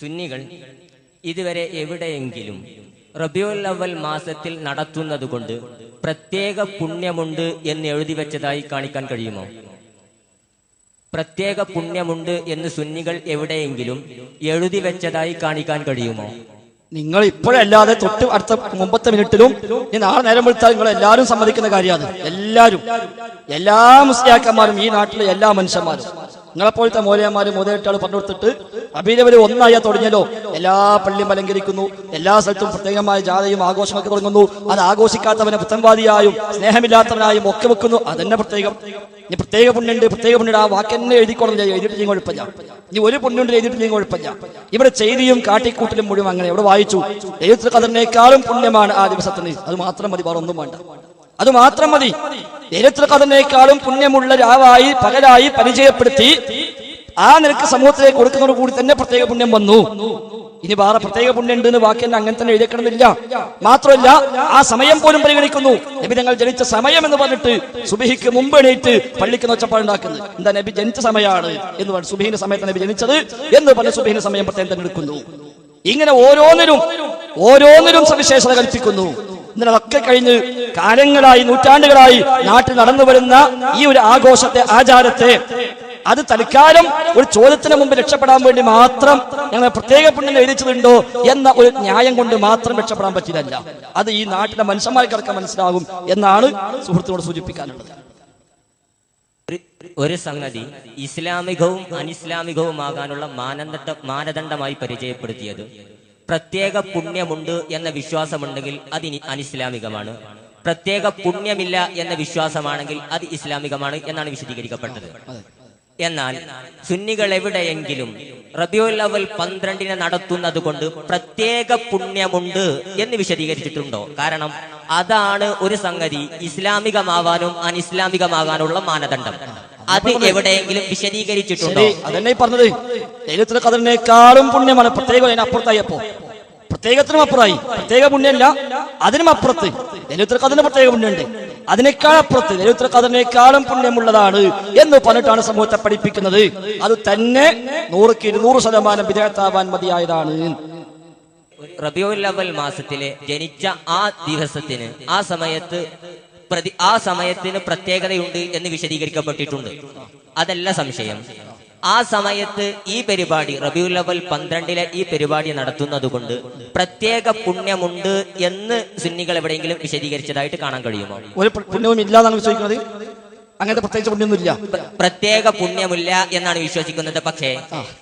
സുന്നികൾ ഇതുവരെ എവിടെയെങ്കിലും റബീഉൽ അവ്വൽ മാസത്തിൽ നടത്തുന്നതുകൊണ്ട് പ്രത്യേക പുണ്യമുണ്ട് എന്ന് എഴുതി വെച്ചതായി കാണിക്കാൻ കഴിയുമോ? പ്രത്യേക പുണ്യമുണ്ട് എന്ന് സുന്നികൾ എവിടെയെങ്കിലും എഴുതി വെച്ചതായി കാണിക്കാൻ കഴിയുമോ? നിങ്ങൾ ഇപ്പോഴല്ലാതെ തൊട്ട് അടുത്ത മുമ്പത്തെ മിനിറ്റിലും ഈ നാളെ നേരം വിളിച്ചാൽ നിങ്ങൾ എല്ലാവരും സമ്മതിക്കുന്ന കാര്യമാണ്. എല്ലാവരും, എല്ലാ മുസ്ലിയാക്കന്മാരും, ഈ നാട്ടിലെ എല്ലാ മനുഷ്യന്മാരും, നിങ്ങളെപ്പോലത്തെ മോലയന്മാരും മോദേട്ടാൾ പറഞ്ഞു കൊടുത്തിട്ട് അബീലവര് ഒന്നായാൽ തുടങ്ങിയല്ലോ. എല്ലാ പള്ളിയും അലങ്കരിക്കുന്നു, എല്ലാ സ്ഥലത്തും പ്രത്യേകമായ ജാഥയും ആഘോഷമൊക്കെ തുടങ്ങുന്നു. അത് ആഘോഷിക്കാത്തവനെ പുത്തൻവാദിയായും സ്നേഹമില്ലാത്തവനായും ഒക്കെ വെക്കുന്നു. അതന്നെ പ്രത്യേകം. ഇനി പ്രത്യേക പുണ്യുണ്ട്, പ്രത്യേക പുണ്യുണ്ട്, ആ വാക്കെന്നെ എഴുതിക്കൊള്ളില്ല, എഴുതിയിട്ടില്ലെങ്കിൽ കുഴപ്പമില്ല. ഇനി ഒരു പുണ്യുണ്ട് എഴുതിയിട്ടില്ലെങ്കിൽ കുഴപ്പമില്ല. ഇവിടെ ചെയ്തിയും കാട്ടിക്കൂട്ടിലും മുഴുവൻ അങ്ങനെ. ഇവിടെ വായിച്ചു ലൈലത്തുൽ ഖദറിനേക്കാളും പുണ്യമാണ് ആ ദിവസത്തിന്. അത് മാത്രം മതി, വേറെ ഒന്നും വേണ്ട. അത് മാത്രം മതി. ലൈലത്തുൽ ഖദറിനേക്കാളും പുണ്യമുള്ള രാവായി പകലായി പരിചയപ്പെടുത്തി ആ നിനക്ക് സമൂഹത്തിലേക്ക് കൊടുക്കുന്നതോട് കൂടി തന്നെ പ്രത്യേക പുണ്യം വന്നു. ഇനി വേറെ പ്രത്യേക പുണ്യം ഉണ്ട് എന്ന് വാക്ക് തന്നെ അങ്ങനെ തന്നെ എഴുതിക്കണമെന്നില്ല. മാത്രമല്ല ആ സമയം പോലും പരിഗണിക്കുന്നു. നബി തങ്ങൾ ജനിച്ച സമയം എന്ന് പറഞ്ഞിട്ട് സുബഹിക്ക് മുമ്പ് എണീറ്റ് പള്ളിക്ക് ഒച്ചപ്പാടുണ്ടാക്കുന്നത് എന്താ? നബി ജനിച്ച സമയമാണ് എന്ന് പറഞ്ഞു. സുബഹിന്റെ സമയത്ത് നബി ജനിച്ചത് എന്ന് പറഞ്ഞ് സുബഹിന്റെ സമയം പ്രത്യേകം തന്നെ എടുക്കുന്നു. ഇങ്ങനെ ഓരോന്നിനും സവിശേഷത കൽപ്പിക്കുന്നു. ഇന്നതൊക്കെ കഴിഞ്ഞ് കാലങ്ങളായി, നൂറ്റാണ്ടുകളായി നാട്ടിൽ നടന്നു വരുന്ന ഈ ഒരു ആഘോഷത്തെ, ആചാരത്തെ, അത് തൽക്കാലം ഒരു ചോദ്യത്തിന് മുമ്പ് രക്ഷപ്പെടാൻ വേണ്ടി മാത്രം ഞങ്ങൾ പ്രത്യേക പുണ്യം എഴുതിച്ചതുണ്ടോ എന്ന ഒരു ന്യായം കൊണ്ട് മാത്രം രക്ഷപ്പെടാൻ പറ്റിയതല്ല. അത് ഈ നാട്ടിലെ മനുഷ്യന്മാർക്കൊക്കെ മനസ്സിലാകും എന്നാണ് സുഹൃത്തിനോട് സൂചിപ്പിക്കാനുള്ളത്. ഒരു സംഗതി ഇസ്ലാമികവും അനിസ്ലാമികവുമാകാനുള്ള മാനദണ്ഡമായി പരിചയപ്പെടുത്തിയത് പ്രത്യേക പുണ്യമുണ്ട് എന്ന വിശ്വാസമുണ്ടെങ്കിൽ അത് അനിസ്ലാമികമാണ്, പ്രത്യേക പുണ്യമില്ല എന്ന വിശ്വാസമാണെങ്കിൽ അത് ഇസ്ലാമികമാണ് എന്നാണ് വിശദീകരിക്കപ്പെട്ടത്. എന്നാൽ സുന്നികൾ എവിടെയെങ്കിലും റബീഉൽ അവ്വൽ 12 നടത്തുന്നത് കൊണ്ട് പ്രത്യേക പുണ്യമുണ്ട് എന്ന് വിശദീകരിച്ചിട്ടുണ്ടോ? കാരണം അതാണ് ഒരു സംഗതി ഇസ്ലാമികമാവാനും അനിസ്ലാമികമാകാനുള്ള മാനദണ്ഡം. അത് എവിടെയെങ്കിലും വിശദീകരിച്ചിട്ടുണ്ടോ? അതന്നെ പറഞ്ഞത്. ലൈലത്തുൽ ഖദറിനേക്കാളും പുണ്യമാണ്. പ്രത്യേകം അതിനപ്പുറത്തായപ്പോ പ്രത്യേകത്തിനും അപ്പുറമായി. പ്രത്യേക പുണ്യമല്ല, അതിനും അപ്പുറത്ത് ലൈലത്തുൽ ഖദറിന് പ്രത്യേക പുണ്യമുണ്ട്. അതിനേക്കാൾ അപ്പുറത്ത് ലൈലത്തുൽ ഖദറിനേക്കാളും പുണ്യമുള്ളതാണ് എന്ന് പറഞ്ഞിട്ടാണ് സമൂഹത്തെ പഠിപ്പിക്കുന്നത്. അത് തന്നെ 100% ബിദ്അത്താവാൻ മതിയായതാണ്. റബീഉൽ അവ്വൽ മാസത്തിലെ ജനിച്ച ആ ദിവസത്തിന് ആ സമയത്തിന് പ്രത്യേകതയുണ്ട് എന്ന് വിശദീകരിക്കപ്പെട്ടിട്ടുണ്ട്. അതല്ല സംശയം. ആ സമയത്ത് ഈ പരിപാടി റബീഉൽ അവ്വൽ 12 ഈ പരിപാടി നടത്തുന്നത് കൊണ്ട് പ്രത്യേക പുണ്യമുണ്ട് എന്ന് സുന്നികൾ എവിടെയെങ്കിലും വിശദീകരിച്ചതായിട്ട് കാണാൻ കഴിയുമോ? ഒരു പുണ്യവും ഇല്ലാന്നാണ് വിശ്വസിക്കുന്നത്. അങ്ങനത്തെ പ്രത്യേകിച്ച് പുണ്യമൊന്നുമില്ല, പ്രത്യേക പുണ്യമില്ല എന്നാണ് വിശ്വസിക്കുന്നത്. പക്ഷേ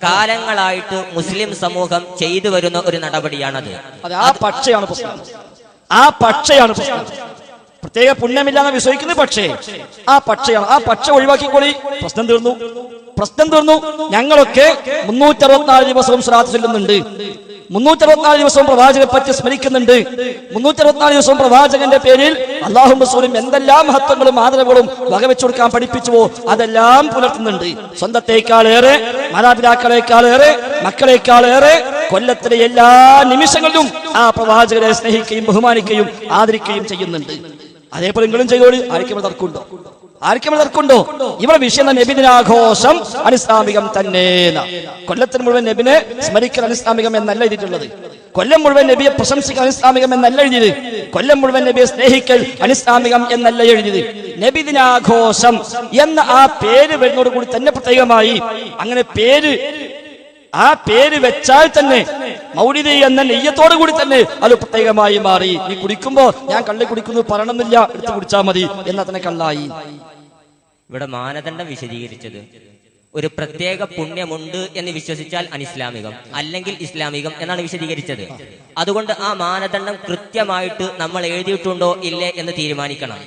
കാലങ്ങളായിട്ട് മുസ്ലിം സമൂഹം ചെയ്തു വരുന്ന ഒരു നടപടിയാണത്. ആ പക്ഷയാണ് പ്രശ്നം. പ്രത്യേക പുണ്യമില്ലാന്ന് വിശ്വസിക്കുന്നത് പക്ഷേ ആ പക്ഷയാണ്. ആ പക്ഷ ഒഴിവാക്കിക്കോളി, പ്രശ്നം തീർന്നു. ഞങ്ങളൊക്കെ 364 ദിവസവും സ്വലാത്ത് ചൊല്ലുന്നുണ്ട്, 364 ദിവസവും പ്രവാചകനെ പറ്റി സ്മരിക്കുന്നുണ്ട്, 364 ദിവസവും പ്രവാചകന്റെ പേരിൽ അല്ലാഹും റസൂലും എന്തെല്ലാം മഹത്വങ്ങളും ആദരവുകളും വകവെച്ചു കൊടുക്കാൻ പഠിപ്പിച്ചുവോ അതെല്ലാം പുലർത്തുന്നുണ്ട്. സ്വന്തത്തെക്കാളേറെ, മാതാപിതാക്കളെക്കാളേറെ, മക്കളെക്കാളേറെ കൊല്ലത്തിലെ എല്ലാ നിമിഷങ്ങളിലും ആ പ്രവാചകരെ സ്നേഹിക്കുകയും ബഹുമാനിക്കുകയും ആദരിക്കുകയും ചെയ്യുന്നുണ്ട്. അതേപോലെ നിങ്ങളും ചെയ്തോളി. ആർക്കും തർക്കമുണ്ടോ? ഇവിടെ വിഷയം നബിദിനാഘോഷം അനിസ്ലാമികം തന്നെ. കൊല്ലത്തിന് മുഴുവൻ നബിനെ സ്മരിക്കൽ അനിസ്ലാമികം എന്നല്ല എഴുതിയിട്ടുള്ളത്. കൊല്ലം മുഴുവൻ നബിയെ പ്രശംസിക്കൽ അനിസ്ലാമികം എന്നല്ല എഴുതിയത്. കൊല്ലം മുഴുവൻ നബിയെ സ്നേഹിക്കൽ അനിസ്ലാമികം എന്നല്ല എഴുതിയത്. നബിദിനാഘോഷം എന്ന ആ പേര് വരുന്നതോടുകൂടി തന്നെ പ്രത്യേകമായി അങ്ങനെ ആ പേര് വെച്ചാൽ തന്നെ മൗലിദ് എന്ന നെയ്യത്തോടു കൂടി തന്നെ അത് പ്രത്യേകമായി മാറി. നീ കുടിക്കുമ്പോ ഞാൻ കള്ളി കുടിക്കുന്നു പറയണമെന്നില്ല, എടുത്ത് കുടിച്ചാൽ മതി എന്നാ തന്നെ കള്ളായി. ഇവിടെ മാനദണ്ഡം വിശദീകരിച്ചത് ഒരു പ്രത്യേക പുണ്യമുണ്ട് എന്ന് വിശ്വസിച്ചാൽ അനിസ്ലാമികം, അല്ലെങ്കിൽ ഇസ്ലാമികം എന്നാണ് വിശദീകരിച്ചത്. അതുകൊണ്ട് ആ മാനദണ്ഡം കൃത്യമായിട്ട് നമ്മൾ എഴുതിയിട്ടുണ്ടോ ഇല്ലേ എന്ന് തീരുമാനിക്കണം.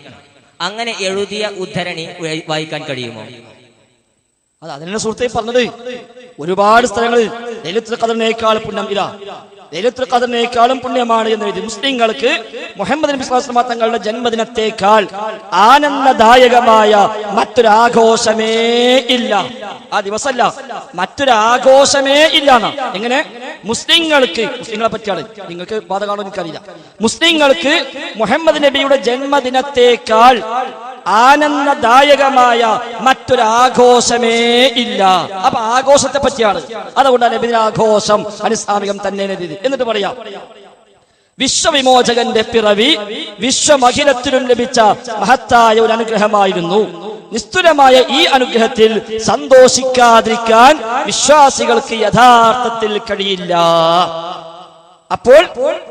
അങ്ങനെ എഴുതിയ ഉദ്ധരണി വായിക്കാൻ കഴിയുമോ? അതിനെ സുഹൃത്തെ പറഞ്ഞത്. ഒരുപാട് സ്ഥലങ്ങളിൽ ലൈലത്തുൽ ഖദറിനേക്കാൾ പുണ്യം ഇല്ല, ലൈലത്തുൽ ഖദറിനേക്കാളും പുണ്യമാണ് എന്ന് എഴുതി. മുസ്ലിങ്ങൾക്ക് മുഹമ്മദ് നബി സ്വല്ലല്ലാഹു അലൈഹി വസല്ലം തങ്ങളുടെ ജന്മദിനത്തേക്കാൾ ആനന്ദദായകമായ മറ്റൊരാഘോഷമേ ഇല്ല. ആ ദിവസമല്ല, മറ്റൊരാഘോഷമേ ഇല്ല. എങ്ങനെ? മുസ്ലിങ്ങളെ പറ്റിയാണ്. നിങ്ങൾക്ക് ബാധകമാണോ എനിക്കറിയില്ല. മുസ്ലിങ്ങൾക്ക് മുഹമ്മദ് നബിയുടെ ജന്മദിനത്തേക്കാൾ ആനന്ദദായകമായ മറ്റൊരാഘോഷമേ ഇല്ല. അപ്പൊ ആഘോഷത്തെ പറ്റിയാണ്. അതുകൊണ്ടാണ് നബിദിന ആഘോഷം അനിസ്ലാമികം തന്നെ എന്നിട്ട് പറയാം, വിശ്വവിമോചകന്റെ പിറവി വിശ്വമഖിലത്തിനും ലഭിച്ച മഹത്തായ ഒരു അനുഗ്രഹമായിരുന്നു. നിസ്തുലമായ ഈ അനുഗ്രഹത്തിൽ സന്തോഷിക്കാതിരിക്കാൻ വിശ്വാസികൾക്ക് യഥാർത്ഥത്തിൽ കഴിയില്ല. അപ്പോൾ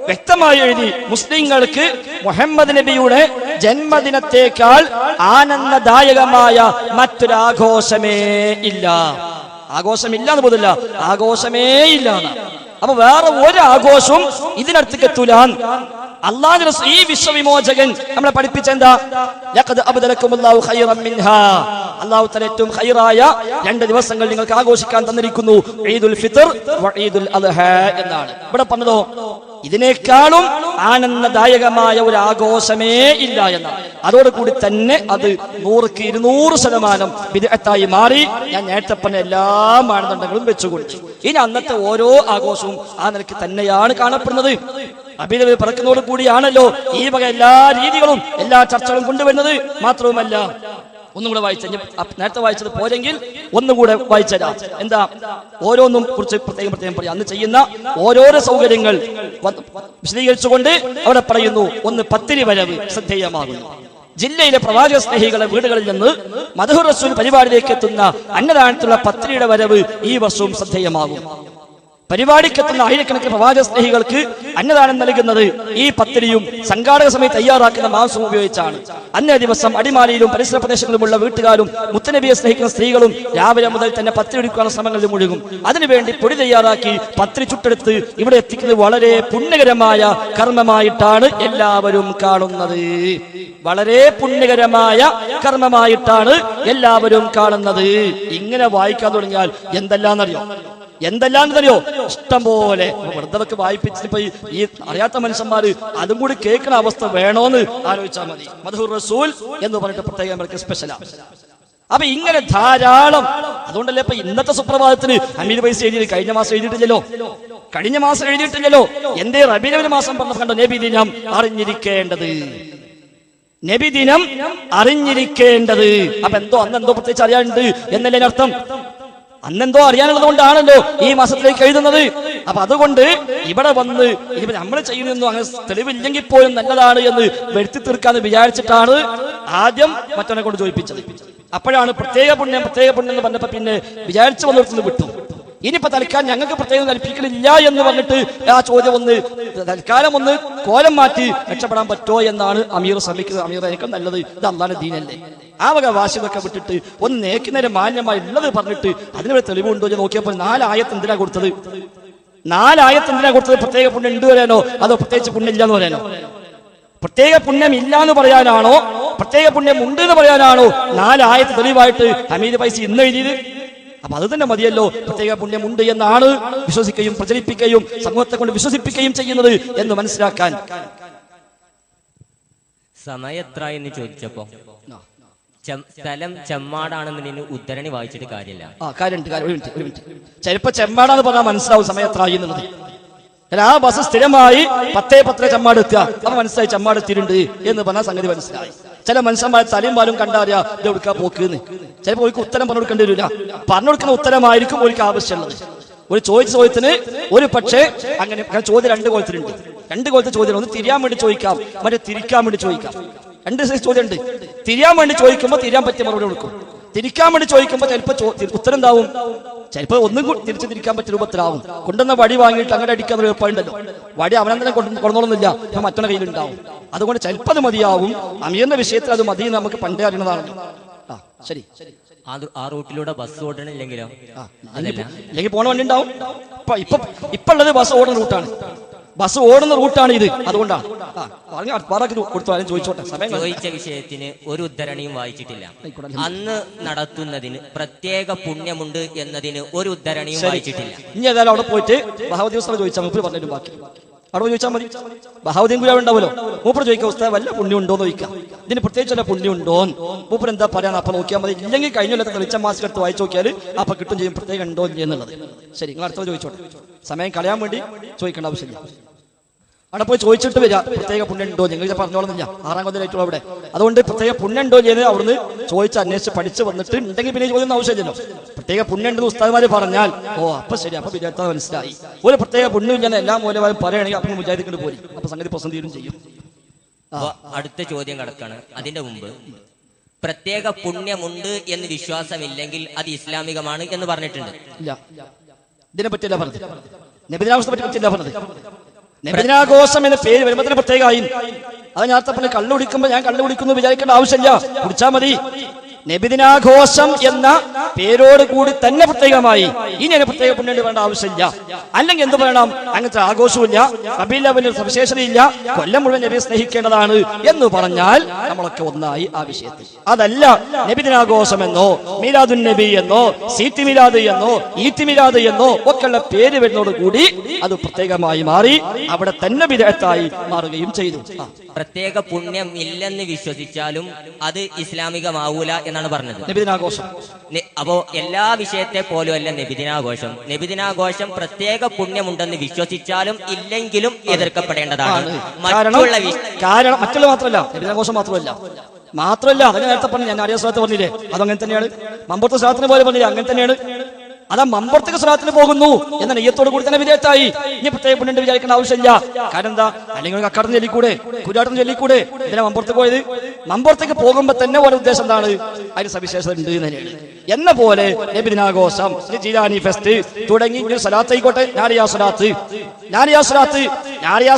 വ്യക്തമായി എഴുതി, മുസ്ലിങ്ങൾക്ക് മുഹമ്മദ് നബിയുടെ ജന്മദിനത്തേക്കാൾ ആനന്ദദായകമായ മറ്റൊരാഘോഷമേ ഇല്ല. ആഘോഷമില്ല എന്ന് പോലില്ല, ആഘോഷമേ ഇല്ല. അപ്പൊ വേറെ ഒരു ആഘോഷവും ഇതിനടുത്തേക്ക് എത്തൂല. അള്ളാഹു ഈ വിശ്വവിമോചകൻ നമ്മളെ പഠിപ്പിച്ച എന്താ? അള്ളാഹു തആല ഏറ്റവും ഖൈറായ 2 ദിവസങ്ങൾ നിങ്ങൾക്ക് ആഘോഷിക്കാൻ തന്നിരിക്കുന്നു, ഈദുൽ ഫിത്ർ വ ഈദുൽ അദ്ഹ എന്നാണ്. ഇവിടെ പറഞ്ഞതോ ഇതിനേക്കാളും ആനന്ദദായകമായ ഒരു ആഘോഷമേ ഇല്ല എന്നാണ്. അതോടുകൂടി തന്നെ അത് 100% ബിദ്അത്തായി മാറി. ഞാൻ നേരത്തെ പറഞ്ഞ എല്ലാ മാനദണ്ഡങ്ങളും വെച്ചുകൊണ്ട് ഇനി അന്നത്തെ ഓരോ ആഘോഷവും ആ നിലയ്ക്ക് തന്നെയാണ് കാണപ്പെടുന്നത്. അബിലവി പറക്കുന്നതോട് കൂടിയാണല്ലോ ഈ വക എല്ലാ രീതികളും എല്ലാ ചർച്ചകളും കൊണ്ടുവരുന്നത്. മാത്രവുമല്ല, ഒന്നും കൂടെ വായിച്ച, നേരത്തെ വായിച്ചത് പോരെങ്കിൽ ഒന്നുകൂടെ വായിച്ചരാ. എന്താ? ഓരോന്നും കുറിച്ച് പ്രത്യേകം പറയാം. അന്ന് ചെയ്യുന്ന ഓരോരോ സൗകര്യങ്ങൾ വിശദീകരിച്ചുകൊണ്ട് അവിടെ പറയുന്നു. ഒന്ന്, പത്തിരി വരവ് ശ്രദ്ധേയമാകുന്നു. ജില്ലയിലെ പ്രവാചക സ്നേഹികളെ വീടുകളിൽ നിന്ന് മദ്ഹുർ റസൂൽ പരിപാടിയിലേക്ക് എത്തുന്ന അന്നദാനത്തിലുള്ള പത്തിരിയുടെ വരവ് ഈ വർഷവും ശ്രദ്ധേയമാകും. പരിപാടിക്കെത്തുന്ന ആയിരക്കണക്കിന് പ്രവാചക സ്നേഹികൾക്ക് അന്നദാനം നൽകുന്നത് ഈ പത്തിരിയും സംഘാടക സമിതി തയ്യാറാക്കുന്ന മാംസവും ഉപയോഗിച്ചാണ്. അന്നേ ദിവസം അടിമാലിയിലും പരിസര പ്രദേശങ്ങളിലുമുള്ള വീട്ടുകാരും മുത്തനബിയെ സ്നേഹിക്കുന്ന സ്ത്രീകളും രാവിലെ മുതൽ തന്നെ പത്തിരി എടുക്കാനുള്ള ശ്രമങ്ങളിൽ മുഴുകും. അതിനുവേണ്ടി പൊടി തയ്യാറാക്കി പത്തിരി ചുട്ടെടുത്ത് ഇവിടെ എത്തിക്കുന്നത് വളരെ പുണ്യകരമായ കർമ്മമായിട്ടാണ് എല്ലാവരും കാണുന്നത്. വളരെ പുണ്യകരമായ കർമ്മമായിട്ടാണ് എല്ലാവരും കാണുന്നത്. ഇങ്ങനെ വായിക്കാൻ തുടങ്ങിയാൽ എന്തെല്ലാന്നറിയോ ഇഷ്ടം പോലെ വെറുതെ വായിപ്പിച്ചിട്ട് ഈ അറിയാത്ത മനുഷ്യന്മാര് അതും കൂടി കേൾക്കുന്ന അവസ്ഥ വേണോന്ന് ആലോചിച്ചാൽ മതി. മദ്ഹുർ റസൂൽ എന്ന് പറഞ്ഞിട്ട് പ്രത്യേകം സ്പെഷ്യലാ. അപ്പൊ ഇങ്ങനെ ധാരാളം. അതുകൊണ്ടല്ലേ ഇപ്പൊ ഇന്നത്തെ സുപ്രഭാതത്തിന് അമീർ പൈസ എഴുതി കഴിഞ്ഞ മാസം എഴുതിയിട്ടില്ലല്ലോ. എന്തേ റബീഉൽ മാസം പറഞ്ഞ കണ്ടോ? നബിദിനം അറിഞ്ഞിരിക്കേണ്ടത്. അപ്പൊ അന്നെന്തോ പ്രത്യേകിച്ച് അറിയാനുണ്ട് എന്നല്ലേ അർത്ഥം? അന്നെന്തോ അറിയാനുള്ളത് കൊണ്ടാണല്ലോ ഈ മാസത്തിലേക്ക് എഴുതുന്നത്. അപ്പൊ അതുകൊണ്ട് ഇവിടെ വന്ന് ഇനി നമ്മൾ ചെയ്യുന്നൊന്നും അങ്ങനെ തെളിവില്ലെങ്കിൽ പോലും നല്ലതാണ് എന്ന് വരുത്തി തീർക്കാന്ന് വിചാരിച്ചിട്ടാണ് ആദ്യം മറ്റവനെ കൊണ്ട് ചോദിപ്പിച്ചത്. അപ്പോഴാണ് പ്രത്യേക പുണ്യം എന്ന് പറഞ്ഞപ്പോ പിന്നെ വിചാരിച്ചു വന്നിടത്തുനിന്ന് വിട്ടു. ഇനിയിപ്പോ തൽക്കാലം ഞങ്ങൾക്ക് പ്രത്യേകം കൽപ്പിക്കലില്ല എന്ന് പറഞ്ഞിട്ട് ആ ചോദ്യം തൽക്കാലം കോലം മാറ്റി രക്ഷപ്പെടാൻ പറ്റുമോ എന്നാണ് അമീർ ശ്രമിക്കുന്നത്. അമീർ, എനിക്ക് നല്ലത് ഇത് അള്ളാന്റെ ദീനല്ലേ, ആ വക വാശിതൊക്കെ വിട്ടിട്ട് ഒന്ന് നേക്കുന്നേരം മാന്യമായി ഉള്ളത് പറഞ്ഞിട്ട് അതിനൊരു തെളിവുണ്ടോ എന്ന് നോക്കിയപ്പോൾ 4 ആയത്ത് എന്തിനാ കൊടുത്തത്? പ്രത്യേക പുണ്യം ഉണ്ട് പറയാനോ അതോ പ്രത്യേകിച്ച് പുണ്യം ഇല്ല എന്ന് പറയാനോ? പ്രത്യേക പുണ്യം ഇല്ല എന്ന് പറയാനാണോ പ്രത്യേക പുണ്യം ഉണ്ട് എന്ന് പറയാനാണോ 4 ആയത്ത് തെളിവായിട്ട് ഹമീദ് പൈസ ഇന്ന് എഴുതിയത്? അപ്പൊ അത് തന്നെ മതിയല്ലോ. പ്രത്യേക പുണ്യമുണ്ട് എന്നാണ് വിശ്വസിക്കുകയും പ്രചരിപ്പിക്കുകയും സമൂഹത്തെ കൊണ്ട് വിശ്വസിപ്പിക്കുകയും ചെയ്യുന്നത് എന്ന് മനസ്സിലാക്കാൻ. സമയം എത്ര എന്ന് ചോദിച്ചപ്പോ സ്ഥലം ചെമ്മാടാണെന്ന് ഉദ്ധരണി വായിച്ചിട്ട് കാര്യമില്ല. ഒരു മിനിറ്റ്. ചിലപ്പോ ചെമ്മാടാന്ന് പറഞ്ഞാൽ മനസ്സിലാവും സമയം എത്ര ആയി എന്നുള്ളത്. ആ ബസ് സ്ഥിരമായി 10:10 ചെമ്മാട് എത്തുക. അപ്പൊ മനസ്സിലായി ചെമ്മാട് എത്തിയിട്ടുണ്ട് എന്ന് പറഞ്ഞാൽ സംഗതി മനസ്സിലായി. ചില മനുഷ്യന്മാരെ തലയും പാലും കണ്ടറിയാ ഇത് എടുക്കാ പോക്കുന്ന്. ചിലപ്പോൾ ഒരിക്കൽ ഉത്തരം പറഞ്ഞു കൊടുക്കേണ്ടി വരില്ല. പറഞ്ഞു കൊടുക്കുന്ന ഉത്തരമായിരിക്കും ഒരിക്കൽ ആവശ്യമുള്ളത്. ഒരു ചോദിച്ച ചോദ്യത്തിന് ഒരു പക്ഷേ അങ്ങനെ ചോദ്യം 2 കോലത്തിലുണ്ട്. 2 കോലത്തെ ചോദ്യം. ഒന്ന് തിരിയാൻ വേണ്ടി ചോദിക്കാം, മറ്റേ തിരിക്കാൻ വേണ്ടി ചോദിക്കാം. 2 സൈസ് ചോദ്യം ഉണ്ട്. തിരിയാൻ വേണ്ടി ചോദിക്കുമ്പോൾ തിരിയാൻ പറ്റിയ മറുപടി കൊടുക്കും. തിരിക്കാൻ വേണ്ടി ചോദിക്കുമ്പോൾ ചിലപ്പോൾ ഉത്തരം എന്താവും? ചിലപ്പോൾ ഒന്നും തിരിച്ചു തിരിക്കാൻ പറ്റിയ രൂപത്തിലാവും. കൊണ്ടുവന്ന വടി വാങ്ങിയിട്ട് അങ്ങനെ അടിക്കാൻ ഒരു എളുപ്പമുണ്ടല്ലോ. വടി അവനെന്തിനെ കൊണ്ടുവന്നൊന്നുമില്ല, അപ്പൊ മറ്റൊരു കയ്യിലുണ്ടാവും. അതുകൊണ്ട് ചിലപ്പോൾ അത് മതിയാവും. അമീറിന്റെ വിഷയത്തിൽ അത് മതി നമുക്ക് പണ്ടേ അറിയുന്നതാണല്ലോ. ശരി. ആ റൂട്ടിലൂടെ ബസ് ഓടണില്ലെങ്കിലോ? അല്ലെങ്കിൽ പോണ വണ്ടി ഉണ്ടാവും. ഇപ്പൊ ഉള്ളത് ബസ് ഓടുന്ന റൂട്ടാണ്. ഇത്. അതുകൊണ്ടാണ് ചോദിച്ച വിഷയത്തിന് ഒരു ഉദ്ധരണിയും വായിച്ചിട്ടില്ല. അന്ന് നടത്തുന്നതിന് പ്രത്യേക പുണ്യമുണ്ട് എന്നതിന് ഒരു ഉദ്ധരണിയും വായിച്ചിട്ടില്ല. ഇനി ഏതായാലും അവിടെ പോയിട്ട് ബഹാവുദ്ദീൻ ഉസ്താദ് ചോദിച്ചാൽ മൂപ്പര് പറഞ്ഞിട്ടും ബാക്കി അവിടെ ചോദിച്ചാൽ മതി. ബഹാവുദ്ദീൻ ഗുരു ഉണ്ടാവുമല്ലോ, മൂപ്പര് ചോദിക്കാം ഉസ്താദ് വല്ല പുണ്യം ഉണ്ടോ എന്ന് ചോദിക്കാം. ഇതിന് പ്രത്യേകിച്ച് വല്ല പുണ്യം ഉണ്ടോ മൂപ്പര് എന്താ പറയാൻ അപ്പൊ നോക്കിയാൽ മതി. ഇല്ലെങ്കിൽ കഴിഞ്ഞ തെളിച്ച മാസം എടുത്ത് വായിച്ചു നോക്കിയാൽ അപ്പൊ കിട്ടും ചെയ്യും പ്രത്യേകം ഉണ്ടോ എന്നുള്ളത്. ശരി, നിങ്ങൾ അടുത്തത് ചോദിച്ചോട്ടെ. സമയം കളയാൻ വേണ്ടി ചോദിക്കേണ്ട ആവശ്യമില്ല. അവിടെ പോയി ചോദിച്ചിട്ട് വരിക പ്രത്യേക പുണ്യം ഉണ്ടോ, ഞങ്ങൾ പറഞ്ഞോളുന്നില്ല, 6ാം കൊല്ലമായിട്ടുള്ള അവിടെ. അതുകൊണ്ട് പ്രത്യേക പുണ്യം ഉണ്ടോ എന്ന് അവിടുന്ന് ചോദിച്ച് അന്വേഷിച്ച് പഠിച്ച് വന്നിട്ട് ഉണ്ടെങ്കിൽ പിന്നെ ചോദ്യം ആവശ്യമില്ലല്ലോ. പ്രത്യേക പുണ്യം ഉണ്ടെന്ന് ഉസ്താദ്മാര് പറഞ്ഞാൽ അപ്പൊ ശരി, അപ്പൊ വിചാരിച്ചാൽ മനസ്സിലായി. ഒരു പ്രത്യേക പുണ്യം ഇങ്ങനെ എല്ലാ മൂലമാരും പറയുകയാണെങ്കിൽ അപ്പം വിചാരിക്കേണ്ടി പോയി, അപ്പൊ സംഗതി പ്രശ്നം തീരും ചെയ്യും. അടുത്ത ചോദ്യം കിടക്കാണ്. അതിന്റെ മുമ്പ് പ്രത്യേക പുണ്യമുണ്ട് എന്ന് വിശ്വാസമില്ലെങ്കിൽ അത് ഇസ്ലാമികമാണ് എന്ന് പറഞ്ഞിട്ടുണ്ട്. ഇല്ല, ഇതിനെ പറ്റിയല്ല പറഞ്ഞത്, നബിദിനാഘോഷത്തെ പറ്റിയല്ല പറഞ്ഞത്. നബിദിനാഘോഷം എന്ന പേര് വരുമ്പോ തന്നെ പ്രത്യേകമായി. അത് ഞാൻ പറഞ്ഞ കള്ളു കുടിക്കുമ്പോ ഞാൻ കള്ളു കുടിക്കുന്നു വിചാരിക്കേണ്ട ആവശ്യമില്ല, കുടിച്ചാൽ മതി. നബിദിനാഘോഷം എന്ന പേരോട് കൂടി തന്നെ പ്രത്യേകമായി. ഇനി അതിന് പ്രത്യേക പുണ്യം വേണ്ട ആവശ്യമില്ല. അല്ലെങ്കിൽ എന്ത് വേണം? അങ്ങനത്തെ ആഘോഷമില്ല, റബീഉൽ അവ്വലിൽ സവിശേഷതയില്ല, കൊല്ലം മുഴുവൻ നബിയെ സ്നേഹിക്കേണ്ടതാണ് എന്ന് പറഞ്ഞാൽ നമ്മളൊക്കെ ഒന്നായി ആ വിഷയത്തിൽ. അതല്ല നബിദിനാഘോഷം എന്നോ മീലാദുൻ നബി എന്നോ സീത്തി മിലാദ് എന്നോ ഈത്തി മിലാദ് എന്നോ ഒക്കെയുള്ള പേര് വരുന്നതോട് കൂടി അത് പ്രത്യേകമായി മാറി, അവിടെ തന്നെ ബിദ്അത്തായി മാറുകയും ചെയ്തു. പ്രത്യേക പുണ്യം ഇല്ലെന്ന് വിശ്വസിച്ചാലും അത് ഇസ്ലാമികമാവൂല എന്നാണ് പറഞ്ഞത് നബിദിനാഘോഷം. അപ്പോ എല്ലാ വിഷയത്തെ പോലുമല്ല നബിദിനാഘോഷം. നബിദിനാഘോഷം പ്രത്യേക പുണ്യമുണ്ടെന്ന് വിശ്വസിച്ചാലും ഇല്ലെങ്കിലും എതിർക്കപ്പെടേണ്ടതാണ്. കാരണം മറ്റുള്ള മാത്രമല്ല, നബിദിനാഘോഷം മാത്രമല്ല അതിന് നേരത്തെ പറഞ്ഞു, ഞാൻ ആര്യ സ്ഥലത്ത് പറഞ്ഞില്ലേ, അതങ്ങനെ തന്നെയാണ്. മമ്പുറത്തെ സ്ഥലത്തിന് പോലെ പറഞ്ഞില്ലേ, അങ്ങനെ തന്നെയാണ്. അതാ മമ്പുറത്തേക്ക് സ്വലാത്തിന് പോകുന്നു എന്ന നെയ്യത്തോട് കൂടി തന്നെ വിജയത്തായി. ഇനി പ്രത്യേക പുണ്യം വിചാരിക്കേണ്ട ആവശ്യമില്ല. കാരണം എന്താ? അല്ലെങ്കിൽ കക്കാടന്ന് ചൊല്ലിക്കൂടെ, കുരാട്ടന്ന് ചൊല്ലിക്കൂടെ, ഇതിനെ മമ്പുറത്തേക്ക് പോയത്? മമ്പുറത്തേക്ക് പോകുമ്പോ തന്നെ ഓരോ ഉദ്ദേശം എന്താണ്? അതിന് സവിശേഷത ഉണ്ട് തന്നെയാണ്. എന്ന പോലെ നബിദിനാഘോഷം, ജീലാനി ഫെസ്റ്റ് തുടങ്ങി സ്വലാത്ത് ആയിക്കോട്ടെ, നാരിയാ